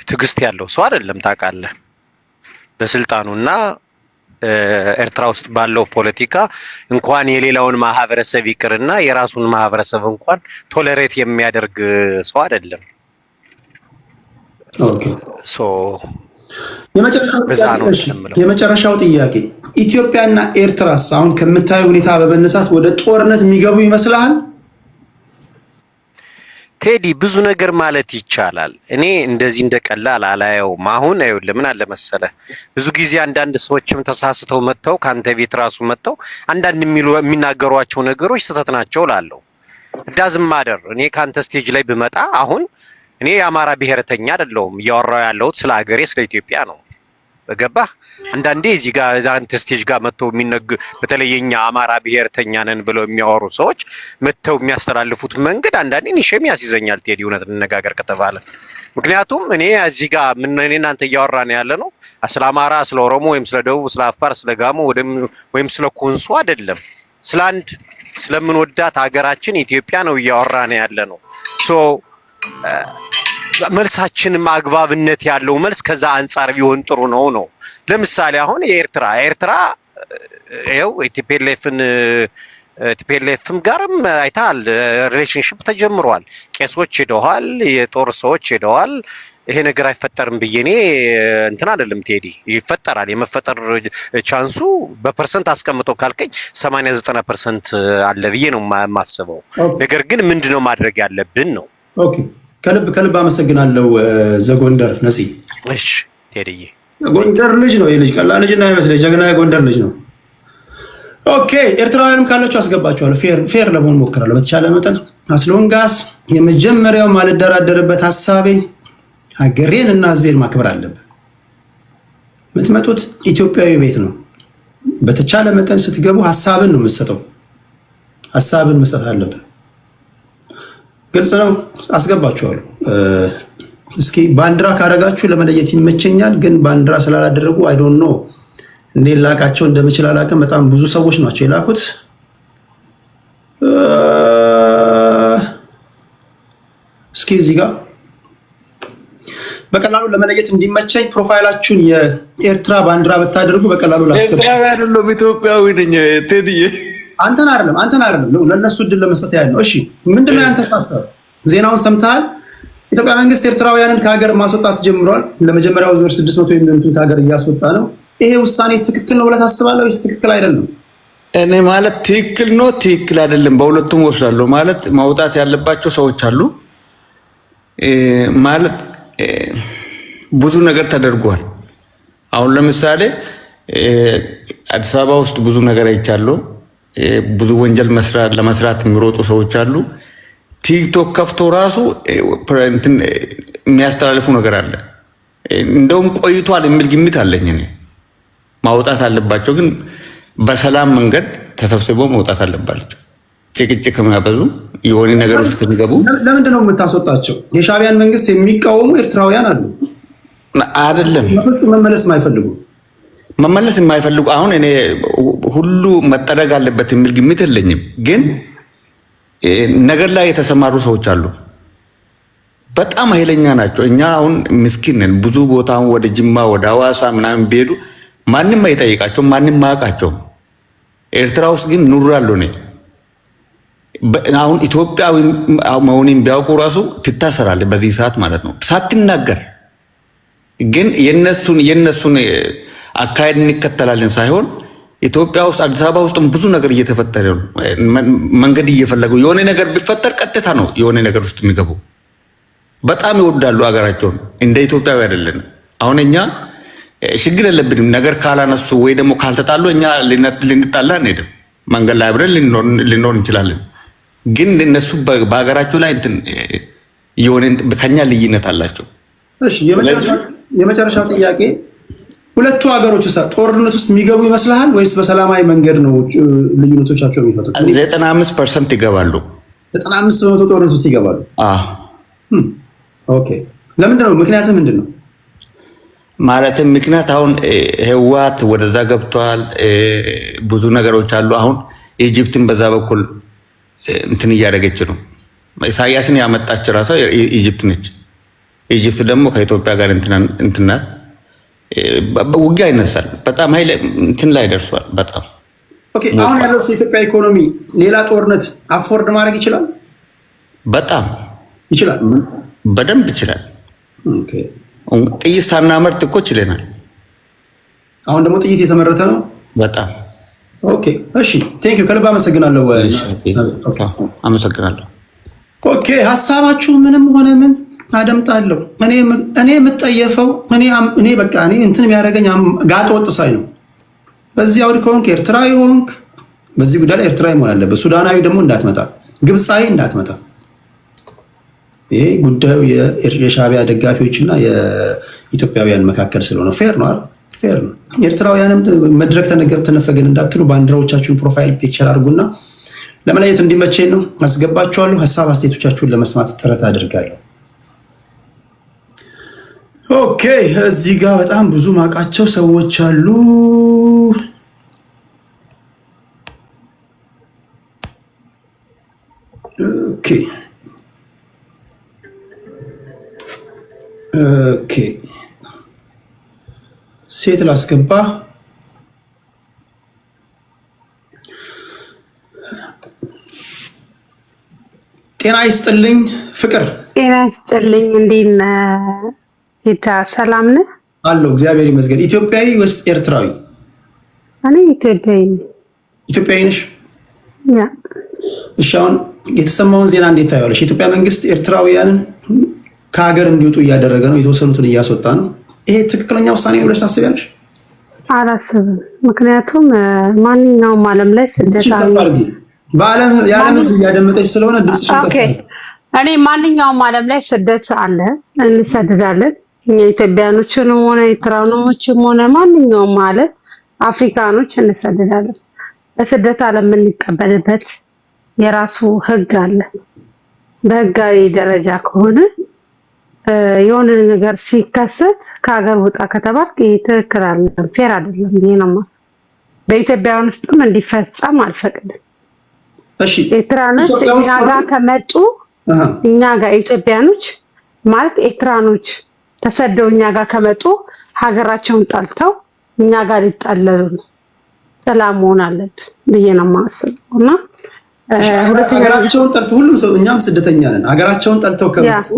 ትግስት ያለው ሰው አይደለም ታውቃለህ። በስልጣኑና ኤርትራ ውስጥ ባለው ፖለቲካ እንኳን የሌላውን ማህበረሰብ ይቅርና የራሱን ማህበረሰብ እንኳን ቶለሬት የሚያደርግ ሰው አይደለም። ኦኬ ሶ የመጨረሻው ጥያቄ ኢትዮጵያና ኤርትራስ አሁን ከምታየው ሁኔታ በመነሳት ወደ ጦርነት የሚገቡ ይመስልሃል? ቴዲ ብዙ ነገር ማለት ይቻላል። እኔ እንደዚህ እንደቀላል አላየውም። አሁን አይደለም ምን አለ መሰለህ ብዙ ጊዜ አንዳንድ ሰዎችም ተሳስተው መጥተው ካንተ ቤት ራሱ መጥተው አንዳንድ የሚናገሯቸው ነገሮች ስህተት ናቸው ላለው ዳዝም ማደር እኔ ካንተ ስቴጅ ላይ ብመጣ አሁን እኔ የአማራ ብሔርተኛ አይደለሁም እያወራው ያለሁት ስለ ሀገሬ ስለ ኢትዮጵያ ነው። በገባህ አንዳንዴ እዚህ ጋር አንተ ስቴጅ ጋር መጥተው በተለይ የኛ አማራ ብሔርተኛ ነን ብለው የሚያወሩ ሰዎች መጥተው የሚያስተላልፉት መንገድ አንዳንዴ እኔ ያስይዘኛል። ቴዲ እውነት እንነጋገር ከተባለ ምክንያቱም እኔ እዚህ ጋር ምን እኔ እናንተ እያወራን ያለ ነው ስለ አማራ ስለ ኦሮሞ ወይም ስለ ደቡብ ስለ አፋር ስለ ጋሞ ወይም ስለ ኮንሶ አይደለም ስለ አንድ ስለምንወዳት ሀገራችን ኢትዮጵያ ነው እያወራን ያለ ነው። ሶ መልሳችንም አግባብነት ያለው መልስ ከዛ አንፃር ቢሆን ጥሩ ነው። ለምሳሌ አሁን የኤርትራ ይኸው ቲፒኤልኤፍም ጋርም አይታል ሪሌሽንሺፕ ተጀምሯል። ቄሶች ሄደዋል፣ የጦር ሰዎች ሄደዋል። ይሄ ነገር አይፈጠርም ብዬ እኔ እንትን አይደለም ቴዲ ይፈጠራል። የመፈጠር ቻንሱ በፐርሰንት አስቀምጦ ካልከኝ 80-90% አለ ብዬ ነው የማስበው። ነገር ግን ምንድነው ማድረግ ያለብን ነው። ኦኬ ከልብ አመሰግናለሁ ዘጎንደር ነፂ። እሺ ቴዲዬ ጎንደር ልጅ ነው የልጅ ቀላል ልጅ እና አይመስለኝ ጀግና የጎንደር ልጅ ነው። ኦኬ ኤርትራውያንም ካላችሁ አስገባችኋለሁ። ፌር ለመሆን ሞክራለሁ በተቻለ መጠን። አስሎንጋስ የመጀመሪያው ማልደራደርበት ሀሳቤ ሀገሬን እና ህዝቤን ማክበር አለብን። የምትመጡት ኢትዮጵያዊ ቤት ነው። በተቻለ መጠን ስትገቡ ሀሳብን ነው የምትሰጠው። ሀሳብን መስጠት አለብን። ግልጽ ነው። አስገባችኋለሁ። እስኪ ባንዲራ ካረጋችሁ ለመለየት ይመቸኛል፣ ግን ባንዲራ ስላላደረጉ አይ ዶንት ኖ እንዴት ላቃቸው እንደምችል አላውቅም። በጣም ብዙ ሰዎች ናቸው የላኩት። እስኪ እዚህ ጋር በቀላሉ ለመለየት እንዲመቸኝ ፕሮፋይላችሁን የኤርትራ ባንዲራ ብታደርጉ በቀላሉ አይደለም ኢትዮጵያዊ ነኝ ቴዲዬ። አንተን አይደለም ለነሱ እድል ለመስጠት ያህል ነው። እሺ ምንድነው ያንተ ሐሳብ? ዜናውን ሰምተሃል? ኢትዮጵያ መንግስት ኤርትራውያንን ከሀገር ማስወጣት ጀምሯል። ለመጀመሪያው ዙር 600 የሚሆኑትን ከሀገር እያስወጣ ነው። ይሄ ውሳኔ ትክክል ነው ብለህ ታስባለህ ወይስ ትክክል አይደለም? እኔ ማለት ትክክል ነው ትክክል አይደለም በሁለቱም ወስዳለሁ። ማለት ማውጣት ያለባቸው ሰዎች አሉ። ማለት ብዙ ነገር ተደርጓል። አሁን ለምሳሌ አዲስ አበባ ውስጥ ብዙ ነገር አይቻለሁ። ብዙ ወንጀል ለመስራት የሚሮጡ ሰዎች አሉ። ቲክቶክ ከፍቶ ራሱ የሚያስተላልፉ ነገር አለ። እንደውም ቆይቷል የሚል ግምት አለኝ እኔ። ማውጣት አለባቸው፣ ግን በሰላም መንገድ ተሰብስበው መውጣት አለባቸው። ጭቅጭቅ ከሚያበዙ የሆነ ነገር ውስጥ ከሚገቡ ለምንድን ነው የምታስወጣቸው? የሻዕቢያን መንግስት የሚቃወሙ ኤርትራውያን አሉ አይደለም? መመለስ የማይፈልጉ አሁን እኔ ሁሉ መጠረግ አለበት የሚል ግምት የለኝም፣ ግን ነገር ላይ የተሰማሩ ሰዎች አሉ። በጣም ኃይለኛ ናቸው። እኛ አሁን ምስኪን ነን። ብዙ ቦታ ወደ ጅማ ወደ ሐዋሳ ምናምን ቢሄዱ ማንም አይጠይቃቸውም፣ ማንም አያውቃቸውም። ኤርትራ ውስጥ ግን ኑራለሁ እኔ። አሁን ኢትዮጵያዊ መሆኔን ቢያውቁ ራሱ ትታሰራለህ በዚህ ሰዓት ማለት ነው ሳትናገር። ግን የነሱን አካሄድ እንከተላለን ሳይሆን ኢትዮጵያ ውስጥ አዲስ አበባ ውስጥ ብዙ ነገር እየተፈጠረ ነው። መንገድ እየፈለጉ የሆነ ነገር ቢፈጠር ቀጥታ ነው የሆነ ነገር ውስጥ የሚገቡ። በጣም ይወዳሉ ሀገራቸውን። እንደ ኢትዮጵያዊ አይደለም። አሁን እኛ ችግር የለብንም ነገር ካላነሱ ወይ ደግሞ ካልተጣሉ እኛ ልንጣላ አንሄድም። መንገድ ላይ አብረን ልንኖር እንችላለን። ግን እነሱ በሀገራቸው ላይ የሆነ ከኛ ልዩነት አላቸው። እሺ የመጨረሻ ጥያቄ፣ ሁለቱ ሀገሮች ጦርነት ውስጥ የሚገቡ ይመስልሃል ወይስ በሰላማዊ መንገድ ነው ልዩነቶቻቸው የሚፈቱት? 95% ይገባሉ። 95% ጦርነት ውስጥ ይገባሉ። ኦኬ ለምንድን ነው? ምክንያትህ ምንድን ነው? ማለትም ምክንያት አሁን ህወሓት ወደዛ ገብቷል። ብዙ ነገሮች አሉ። አሁን ኢጅፕትን በዛ በኩል እንትን እያደረገች ነው። ኢሳያስን ያመጣች ራሷ ኢጅፕት ነች። ኢጅፕት ደግሞ ከኢትዮጵያ ጋር እንትናት ውጊያ ይነሳል። በጣም ኃይል እንትን ላይ ደርሷል። በጣም ኦኬ። አሁን ያለው የኢትዮጵያ ኢኮኖሚ ሌላ ጦርነት አፎርድ ማድረግ ይችላል? በጣም ይችላል። በደንብ ይችላል። ኦኬ። ጥይት ሳናመርት እኮ ችለናል። አሁን ደግሞ ጥይት የተመረተ ነው። በጣም ኦኬ። እሺ ቴንክ ዩ ከልብ አመሰግናለሁ። አመሰግናለሁ። ኦኬ ሀሳባችሁ ምንም ሆነ ምን አደምጣለሁ። እኔ የምጠየፈው እኔ በቃ እኔ እንትን የሚያደርገኝ ጋጠ ወጥ ሳይ ነው። በዚህ አውድ ከሆንክ ኤርትራዊ ሆንክ በዚህ ጉዳይ ላይ ኤርትራዊ መሆን አለበት። ሱዳናዊ ደግሞ እንዳትመጣ፣ ግብፃዊ እንዳትመጣ። ይሄ ጉዳዩ የሻዕቢያ ደጋፊዎችና የኢትዮጵያውያን መካከል ስለሆነ ፌር ነው አይደል? ፌር ነው። ኤርትራውያንም መድረክ ተነፈገን እንዳትሉ ባንዲራዎቻችሁን ፕሮፋይል ፒክቸር አድርጉና ለመለየት እንዲመቸኝ ነው አስገባችኋለሁ። ሀሳብ አስተያየቶቻችሁን ለመስማት ጥረት አድርጋለሁ። ኦኬ እዚህ ጋር በጣም ብዙ ማቃቸው ሰዎች አሉ። ኦኬ ኦኬ ሴት ላስገባ። ጤና ይስጥልኝ ፍቅር። ጤና ይስጥልኝ። እንዴት ነህ ጌታ? ሰላም ነህ? አለሁ እግዚአብሔር ይመስገን። ኢትዮጵያዊ ወይስ ኤርትራዊ? እኔ ኢትዮጵያዊ ነኝ። ኢትዮጵያዊ ነሽ? ያ። እሺ አሁን የተሰማውን ዜና እንዴት ታያለሽ? የኢትዮጵያ መንግስት ኤርትራውያንን ከሀገር እንዲወጡ እያደረገ ነው፣ የተወሰኑትን እያስወጣ ነው። ይሄ ትክክለኛ ውሳኔ ነው ብለሽ ታስቢያለሽ? አላስብም። ምክንያቱም ማንኛውም ዓለም ላይ ስደታዊ በዓለም የዓለም ህዝብ እያደመጠች ስለሆነ ድምጽሽ እኔ ማንኛውም ዓለም ላይ ስደት አለ፣ እንሰደዳለን። የኢትዮጵያኖችንም ሆነ ኤርትራኖችም ሆነ ማንኛውም ማለት አፍሪካኖች እንሰደዳለን። በስደት ዓለም የምንቀበልበት የራሱ ህግ አለ። በህጋዊ ደረጃ ከሆነ የሆነ ነገር ሲከሰት ከሀገር ውጣ ከተባልክ ትክክል አይደለም፣ ፌር አይደለም ብዬ ነው የማስበው። በኢትዮጵያውያን ውስጥም እንዲፈጸም አልፈቅድም። እሺ ኤርትራኖች እኛ ጋር ከመጡ እኛ ጋር ኢትዮጵያኖች ማለት ኤርትራኖች ተሰደው እኛ ጋር ከመጡ ሀገራቸውን ጠልተው እኛ ጋር ሊጠለሉ ነው። ሰላም መሆን አለብን ብዬ ነው የማስበው። እና ሀገራቸውን ጠልተው ሁሉም ሰው እኛም ስደተኛ ነን። ሀገራቸውን ጠልተው ከመጡ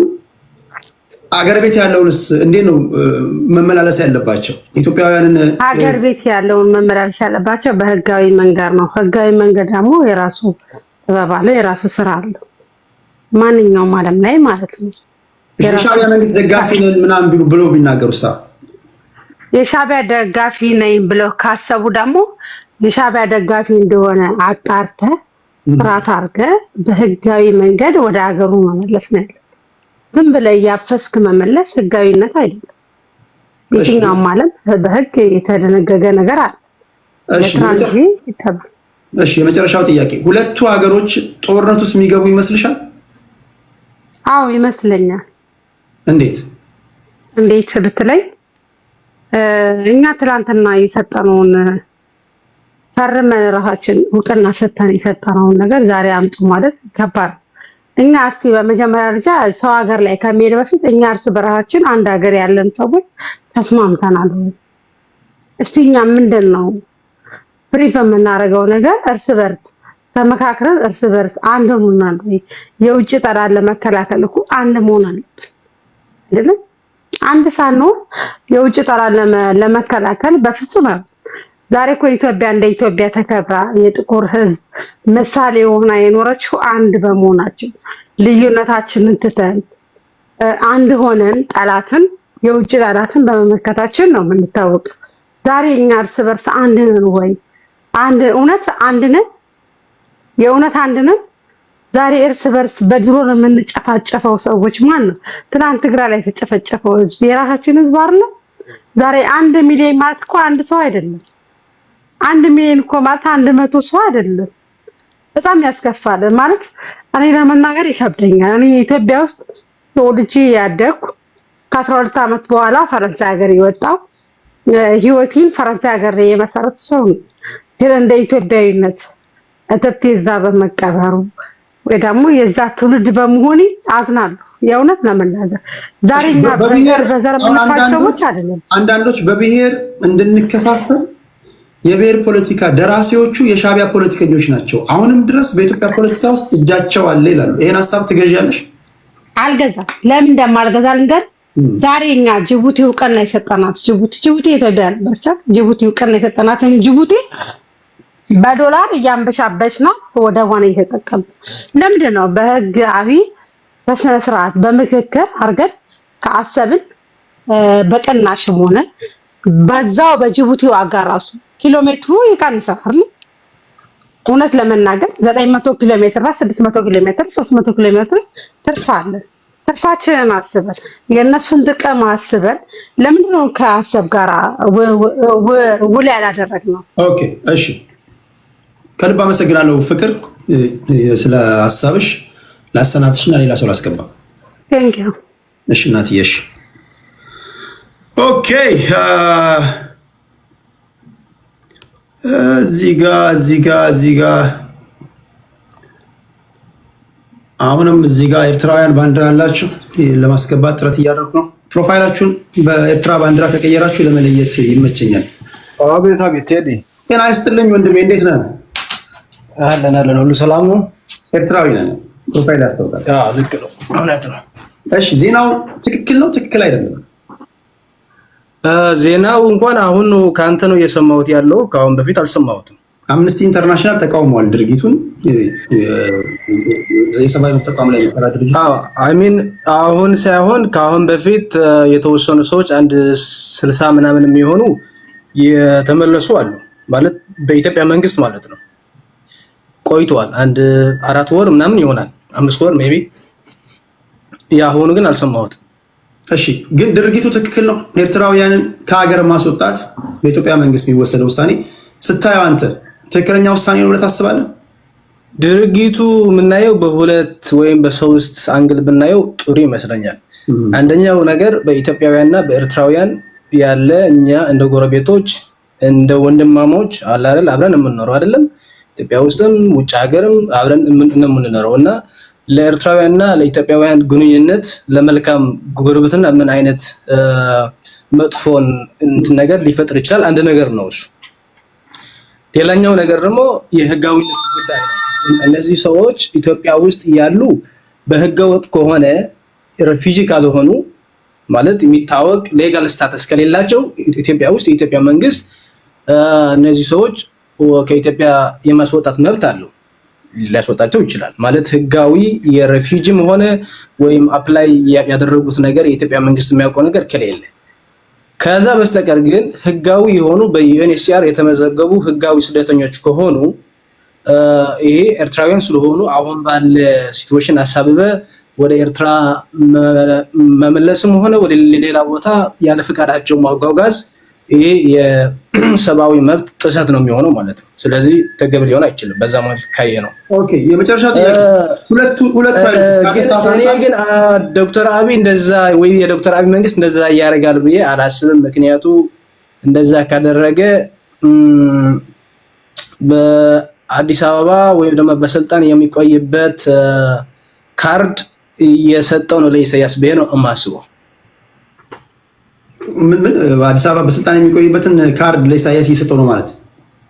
አገር ቤት ያለውንስ እንዴት ነው መመላለስ ያለባቸው? ኢትዮጵያውያንን ሀገር ቤት ያለውን መመላለስ ያለባቸው በህጋዊ መንገድ ነው። ህጋዊ መንገድ ደግሞ የራሱ ጥበብ አለው፣ የራሱ ስራ አለው። ማንኛውም ዓለም ላይ ማለት ነው። የሻዕቢያ መንግስት ደጋፊ ነን ምናምን ብሎ ቢናገሩሳ? የሻዕቢያ ደጋፊ ነኝ ብለው ካሰቡ ደግሞ የሻዕቢያ ደጋፊ እንደሆነ አጣርተህ ጥራት አድርገህ በህጋዊ መንገድ ወደ ሀገሩ መመለስ ነው ያለው። ዝም ብለህ እያፈስክ መመለስ ህጋዊነት አይደለም። የትኛውም ዓለም በህግ የተደነገገ ነገር አለ። እሺ የመጨረሻው ጥያቄ፣ ሁለቱ ሀገሮች ጦርነት ውስጥ የሚገቡ ይመስልሻል? አዎ ይመስለኛል። እንዴት ብትለኝ እኛ ትላንትና የሰጠነውን ፈርመን ራሳችን እውቅና ሰጥተን የሰጠነውን ነገር ዛሬ አምጡ ማለት ከባድ። እኛ እስቲ በመጀመሪያ ደረጃ ሰው ሀገር ላይ ከመሄድ በፊት እኛ እርስ በራሳችን አንድ ሀገር ያለን ሰዎች ተስማምተናል ወይ? እስቲ እኛ ምንድነው ፕሪፍ የምናደርገው ነገር እርስ በርስ ተመካክረን እርስ በርስ አንድ ሆነናል ወይ? የውጭ ጠላት ለመከላከል እኮ አንድ መሆን አለብን አይደል? አንድ ሳንሆን የውጭ ጠላት ለመከላከል በፍጹም ዛሬ እኮ ኢትዮጵያ እንደ ኢትዮጵያ ተከብራ የጥቁር ህዝብ ምሳሌ ሆና የኖረችው አንድ በመሆናችን ልዩነታችንን ትተን አንድ ሆነን ጠላትን የውጭ ጠላትን በመመከታችን ነው የምንታወቀው። ዛሬ እኛ እርስ በርስ አንድ ነን ወይ? እውነት አንድ ነን? የእውነት አንድ ነን? ዛሬ እርስ በርስ በድሮን የምንጨፋጨፈው ሰዎች ማን ነው? ትናንት ትግራይ ላይ የተጨፈጨፈው ህዝብ የራሳችን ህዝብ አይደለም? ዛሬ 1 ሚሊዮን ማለት እኮ አንድ ሰው አይደለም። 1 ሚሊዮን እኮ ማለት 100 ሰው አይደለም። በጣም ያስከፋል። ማለት እኔ ለመናገር ይከብደኛል። እኔ ኢትዮጵያ ውስጥ ተወልጄ ያደግኩ ከ12 ዓመት በኋላ ፈረንሳይ ሀገር የወጣው ህይወቴን ፈረንሳይ ሀገር ላይ የመሰረቱ ሰው ነው። ግን እንደ ኢትዮጵያዊነት እትብቴ እዛ በመቀበሩ ወይ ደግሞ የዛ ትውልድ በመሆኔ አዝናለሁ። የእውነት ለመናገር ዛሬ እኛ በዘር የምንፋቸው ሰዎች አይደለም። አንዳንዶች በብሔር እንድንከፋፈል የብሔር ፖለቲካ ደራሲዎቹ የሻዕቢያ ፖለቲከኞች ናቸው፣ አሁንም ድረስ በኢትዮጵያ ፖለቲካ ውስጥ እጃቸው አለ ይላሉ። ይሄን ሀሳብ ትገዣለሽ? አልገዛም። ለምን እንደማልገዛ ልንገር። ዛሬ እኛ ጅቡቲ እውቅና የሰጠናት ጅቡቲ የኢትዮጵያ ነበረቻት። ጅቡቲ እውቅና የሰጠናትን ጅቡቲ በዶላር እያንበሻበች ነው ወደ ሆነ እየተጠቀሙ ለምንድን ነው? በህግ አቢ በስነ ስርዓት በምክክር አርገን ከአሰብን በቀናሽም ሆነ በዛው በጅቡቲ ዋጋ ራሱ ኪሎ ሜትሩ ይቀንሳል። እውነት ለመናገር 900 ኪሎ ሜትር እና 600 ኪሎ ሜትር 300 ኪሎ ሜትር ትርፍ አለ። ትርፋችንን አስበን የእነሱን ጥቅም አስበን ለምንድን ነው ከአሰብ ጋር ውል ያላደረግነው? ኦኬ እሺ፣ ከልብ አመሰግናለሁ ፍቅር ስለ ሀሳብሽ። ላሰናብትሽና ሌላ ሰው ላስገባ። ቴንክ ዩ። እሺ እናትዬ። እሺ ኦኬ። እዚህ ጋ አሁንም እዚህ ጋር ኤርትራውያን ባንዲራ ያላችሁ ለማስገባት ጥረት እያደረኩ ነው። ፕሮፋይላችሁን በኤርትራ ባንዲራ ከቀየራችሁ ለመለየት ይመቸኛል። አቤት አቤት። ቴዲ ጤና ይስጥልኝ ወንድሜ፣ እንዴት ነህ? አለን፣ ሁሉ ሰላም ነው። ኤርትራዊ ነህ፣ ፕሮፋይል ያስታውቃል። ልክ ነው፣ እውነት ነው። እሺ ዜናው ትክክል ነው ትክክል አይደለም? ዜናው እንኳን አሁን ከአንተ ነው እየሰማሁት ያለው፣ ከአሁን በፊት አልሰማሁትም። አምነስቲ ኢንተርናሽናል ተቃውሟል ድርጊቱን። የሰብአዊ መብት ተቋም ላይ የሚሰራ ድርጅት አሚን አሁን ሳይሆን ከአሁን በፊት የተወሰኑ ሰዎች 60 ምናምን የሚሆኑ የተመለሱ አሉ። ማለት በኢትዮጵያ መንግስት ማለት ነው። ቆይቷል፣ 4 ወር ምናምን ይሆናል፣ 5 ወር ሜቢ። ያሁኑ ግን አልሰማሁትም። እሺ ግን ድርጊቱ ትክክል ነው? ኤርትራውያንን ከሀገር ማስወጣት በኢትዮጵያ መንግስት የሚወሰደው ውሳኔ ስታየው አንተ ትክክለኛ ውሳኔ ነው ብለህ ታስባለህ? ድርጊቱ የምናየው በሁለት ወይም በሶስት አንግል ብናየው ጥሩ ይመስለኛል። አንደኛው ነገር በኢትዮጵያውያንና በኤርትራውያን ያለ እኛ እንደ ጎረቤቶች እንደ ወንድማሞች አላል አብረን የምንኖረው አይደለም። ኢትዮጵያ ውስጥም ውጭ ሀገርም አብረን የምንኖረው እና ለኤርትራውያንና ለኢትዮጵያውያን ግንኙነት ለመልካም ጉርብትና ምን አይነት መጥፎን ነገር ሊፈጥር ይችላል? አንድ ነገር ነው እሱ። ሌላኛው ነገር ደግሞ የህጋዊነት ጉዳይ ነው። እነዚህ ሰዎች ኢትዮጵያ ውስጥ ያሉ በህገወጥ ከሆነ ሪፊጂ ካልሆኑ ማለት የሚታወቅ ሌጋል ስታተስ ከሌላቸው ኢትዮጵያ ውስጥ የኢትዮጵያ መንግስት እነዚህ ሰዎች ከኢትዮጵያ የማስወጣት መብት አለው፣ ሊያስወጣቸው ይችላል። ማለት ህጋዊ የሪፊጂም ሆነ ወይም አፕላይ ያደረጉት ነገር የኢትዮጵያ መንግስት የሚያውቀው ነገር ከሌለ ከዛ በስተቀር ግን ህጋዊ የሆኑ በዩኤንኤችሲአር የተመዘገቡ ህጋዊ ስደተኞች ከሆኑ ይሄ ኤርትራውያን ስለሆኑ አሁን ባለ ሲቹዌሽን አሳብበ ወደ ኤርትራ መመለስም ሆነ ወደ ሌላ ቦታ ያለ ፍቃዳቸው ማጓጓዝ ይሄ የሰብአዊ መብት ጥሰት ነው የሚሆነው ማለት ነው። ስለዚህ ተገቢ ሊሆን አይችልም። በዛ ማለት ካየ ነው። ኦኬ የመጨረሻ ጥያቄ ሁለቱ ግን ዶክተር አብይ እንደዛ ወይ የዶክተር አብይ መንግስት እንደዛ ያደርጋል ብዬ አላስብም። ምክንያቱ እንደዛ ካደረገ በአዲስ አበባ ወይም ደግሞ በስልጣን የሚቆይበት ካርድ እየሰጠው ነው ለኢሳያስ ብዬ ነው የማስበው። ምን አዲስ አበባ በስልጣን የሚቆይበትን ካርድ ለኢሳያስ እየሰጠው ነው ማለት?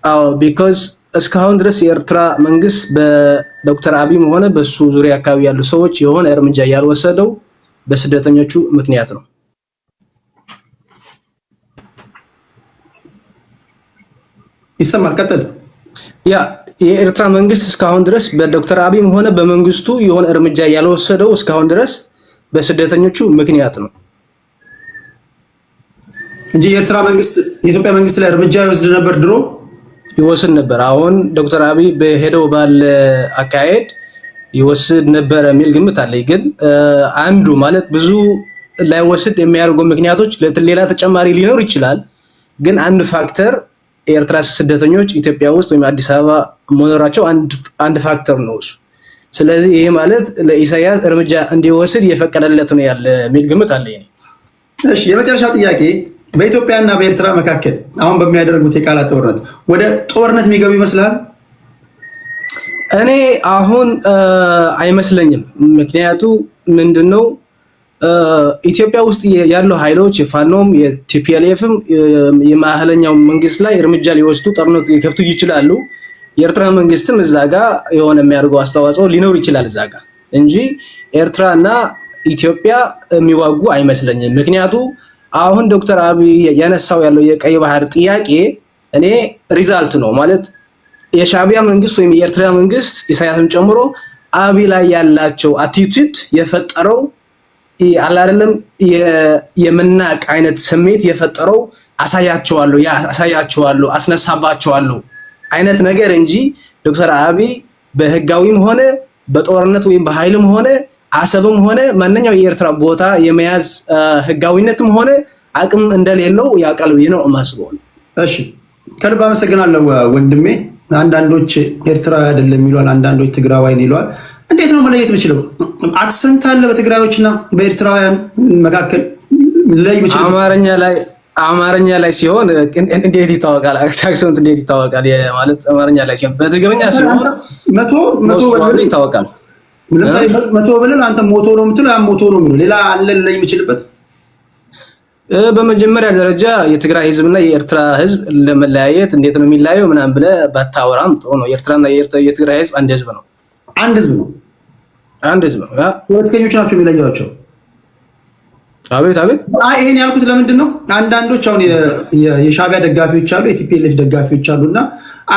አዎ ቢኮዝ እስካሁን ድረስ የኤርትራ መንግስት በዶክተር አብይም ሆነ በሱ ዙሪያ አካባቢ ያሉ ሰዎች የሆነ እርምጃ ያልወሰደው በስደተኞቹ ምክንያት ነው። ይሰማል። ቀጥል። ያ የኤርትራ መንግስት እስካሁን ድረስ በዶክተር አብይም ሆነ በመንግስቱ የሆነ እርምጃ ያልወሰደው እስካሁን ድረስ በስደተኞቹ ምክንያት ነው እንጂ የኤርትራ መንግስት የኢትዮጵያ መንግስት ላይ እርምጃ ይወስድ ነበር፣ ድሮ ይወስድ ነበር። አሁን ዶክተር አብይ በሄደው ባለ አካሄድ ይወስድ ነበር የሚል ግምት አለኝ። ግን አንዱ ማለት ብዙ ላይወስድ የሚያደርጉ ምክንያቶች ሌላ ተጨማሪ ሊኖር ይችላል። ግን አንድ ፋክተር የኤርትራ ስደተኞች ኢትዮጵያ ውስጥ ወይም አዲስ አበባ መኖራቸው አንድ ፋክተር ነው እሱ። ስለዚህ ይሄ ማለት ለኢሳያስ እርምጃ እንዲወስድ የፈቀደለት ነው ያለ የሚል ግምት አለኝ። እሺ የመጨረሻው ጥያቄ በኢትዮጵያና በኤርትራ መካከል አሁን በሚያደርጉት የቃላት ጦርነት ወደ ጦርነት የሚገቡ ይመስላል? እኔ አሁን አይመስለኝም። ምክንያቱ ምንድነው ኢትዮጵያ ውስጥ ያሉ ኃይሎች የፋኖም የቲፒኤልኤፍም የማህለኛው መንግስት ላይ እርምጃ ሊወስዱ ጦርነት ሊከፍቱ ይችላሉ። የኤርትራ መንግስትም እዛ ጋር የሆነ የሚያደርገው አስተዋጽኦ ሊኖር ይችላል እዛ ጋር እንጂ ኤርትራና ኢትዮጵያ የሚዋጉ አይመስለኝም። ምክንያቱ አሁን ዶክተር አብይ ያነሳው ያለው የቀይ ባህር ጥያቄ እኔ ሪዛልት ነው ማለት የሻዕቢያ መንግስት ወይም የኤርትራ መንግስት ኢሳያስን ጨምሮ አብይ ላይ ያላቸው አቲቲዩድ የፈጠረው አይደለም የመናቅ አይነት ስሜት የፈጠረው አሳያቸዋለሁ አስነሳባቸዋለሁ አይነት ነገር እንጂ ዶክተር አብይ በህጋዊም ሆነ በጦርነት ወይም በኃይልም ሆነ አሰብም ሆነ ማንኛው የኤርትራ ቦታ የመያዝ ህጋዊነትም ሆነ አቅም እንደሌለው ያውቃል ብዬ ነው የማስበው። እሺ ከልብ አመሰግናለሁ ወንድሜ። አንዳንዶች ኤርትራዊ አይደለም ይሏል፣ አንዳንዶች ትግራዋይ ይሏል። እንዴት ነው መለየት የምችለው? አክሰንት አለ በትግራዮችና በኤርትራውያን መካከል ለይ የምችለው አማርኛ ላይ ሲሆን እንዴት ይታወቃል? አክሰንት እንዴት ይታወቃል? ማለት አማርኛ ላይ ሲሆን በትግርኛ ሲሆን መቶ በል ይታወቃል። ለምሳሌ መቶ ብለን አንተ ሞቶ ነው የምትለው፣ ያ ሞቶ ነው የሚለው ሌላ አለ ለይ የምችልበት። በመጀመሪያ ደረጃ የትግራይ ህዝብና የኤርትራ ህዝብ ለመለያየት እንዴት ነው የሚለያየው ምናምን ብለህ ባታወራም ጥሩ ነው። የኤርትራና የትግራይ ህዝብ አንድ ህዝብ ነው። አንድ ህዝብ ነው። ፖለቲከኞች ናቸው የሚለያዩቸው። አቤት ይሄን ያልኩት ለምንድን ነው? አንዳንዶች አሁን የሻዕቢያ ደጋፊዎች አሉ፣ የቲፒኤልኤፍ ደጋፊዎች አሉና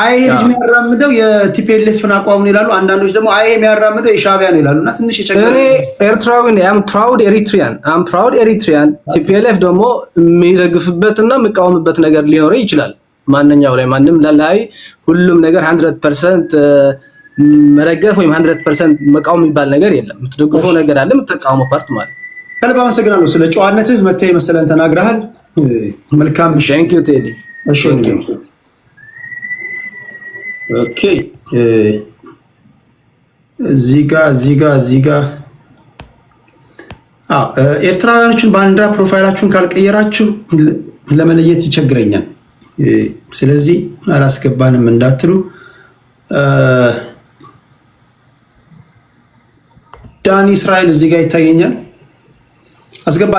ይሄ ልጅ የሚያራምደው የቲፒኤልኤፍን አቋም ነው ይላሉ። አንዳንዶች ደግሞ ይሄ የሚያራምደው የሻዕቢያ ነው ይላሉና ትንሽ የቸገረ እኔ ኤርትራዊ ነኝ። አም ፕራውድ ኤሪትሪያን። ቲፒኤልኤፍ ደግሞ የሚደግፍበትና የሚቃወምበት ነገር ሊኖር ይችላል። ማንኛው ላይ ማንም ላይ ሁሉም ነገር 100% መረገፍ ወይም 100% መቃወም የሚባል ነገር የለም። የምትደግፈው ነገር አለ፣ የምትቃወመው ፓርት ማለት። ከልብ አመሰግናለሁ ስለ ጨዋነትህ መተህ የመሰለን ተናግረሃል። መልካም ቴንክ ዩ ቴዲ። እሺ ኦኬ። እዚህ ጋር ኤርትራውያኖችን ባንዲራ ፕሮፋይላችሁን ካልቀየራችሁ ለመለየት ይቸግረኛል። ስለዚህ አላስገባንም እንዳትሉ። ዳኒ እስራኤል እዚህ ጋር ይታየኛል። አስገባ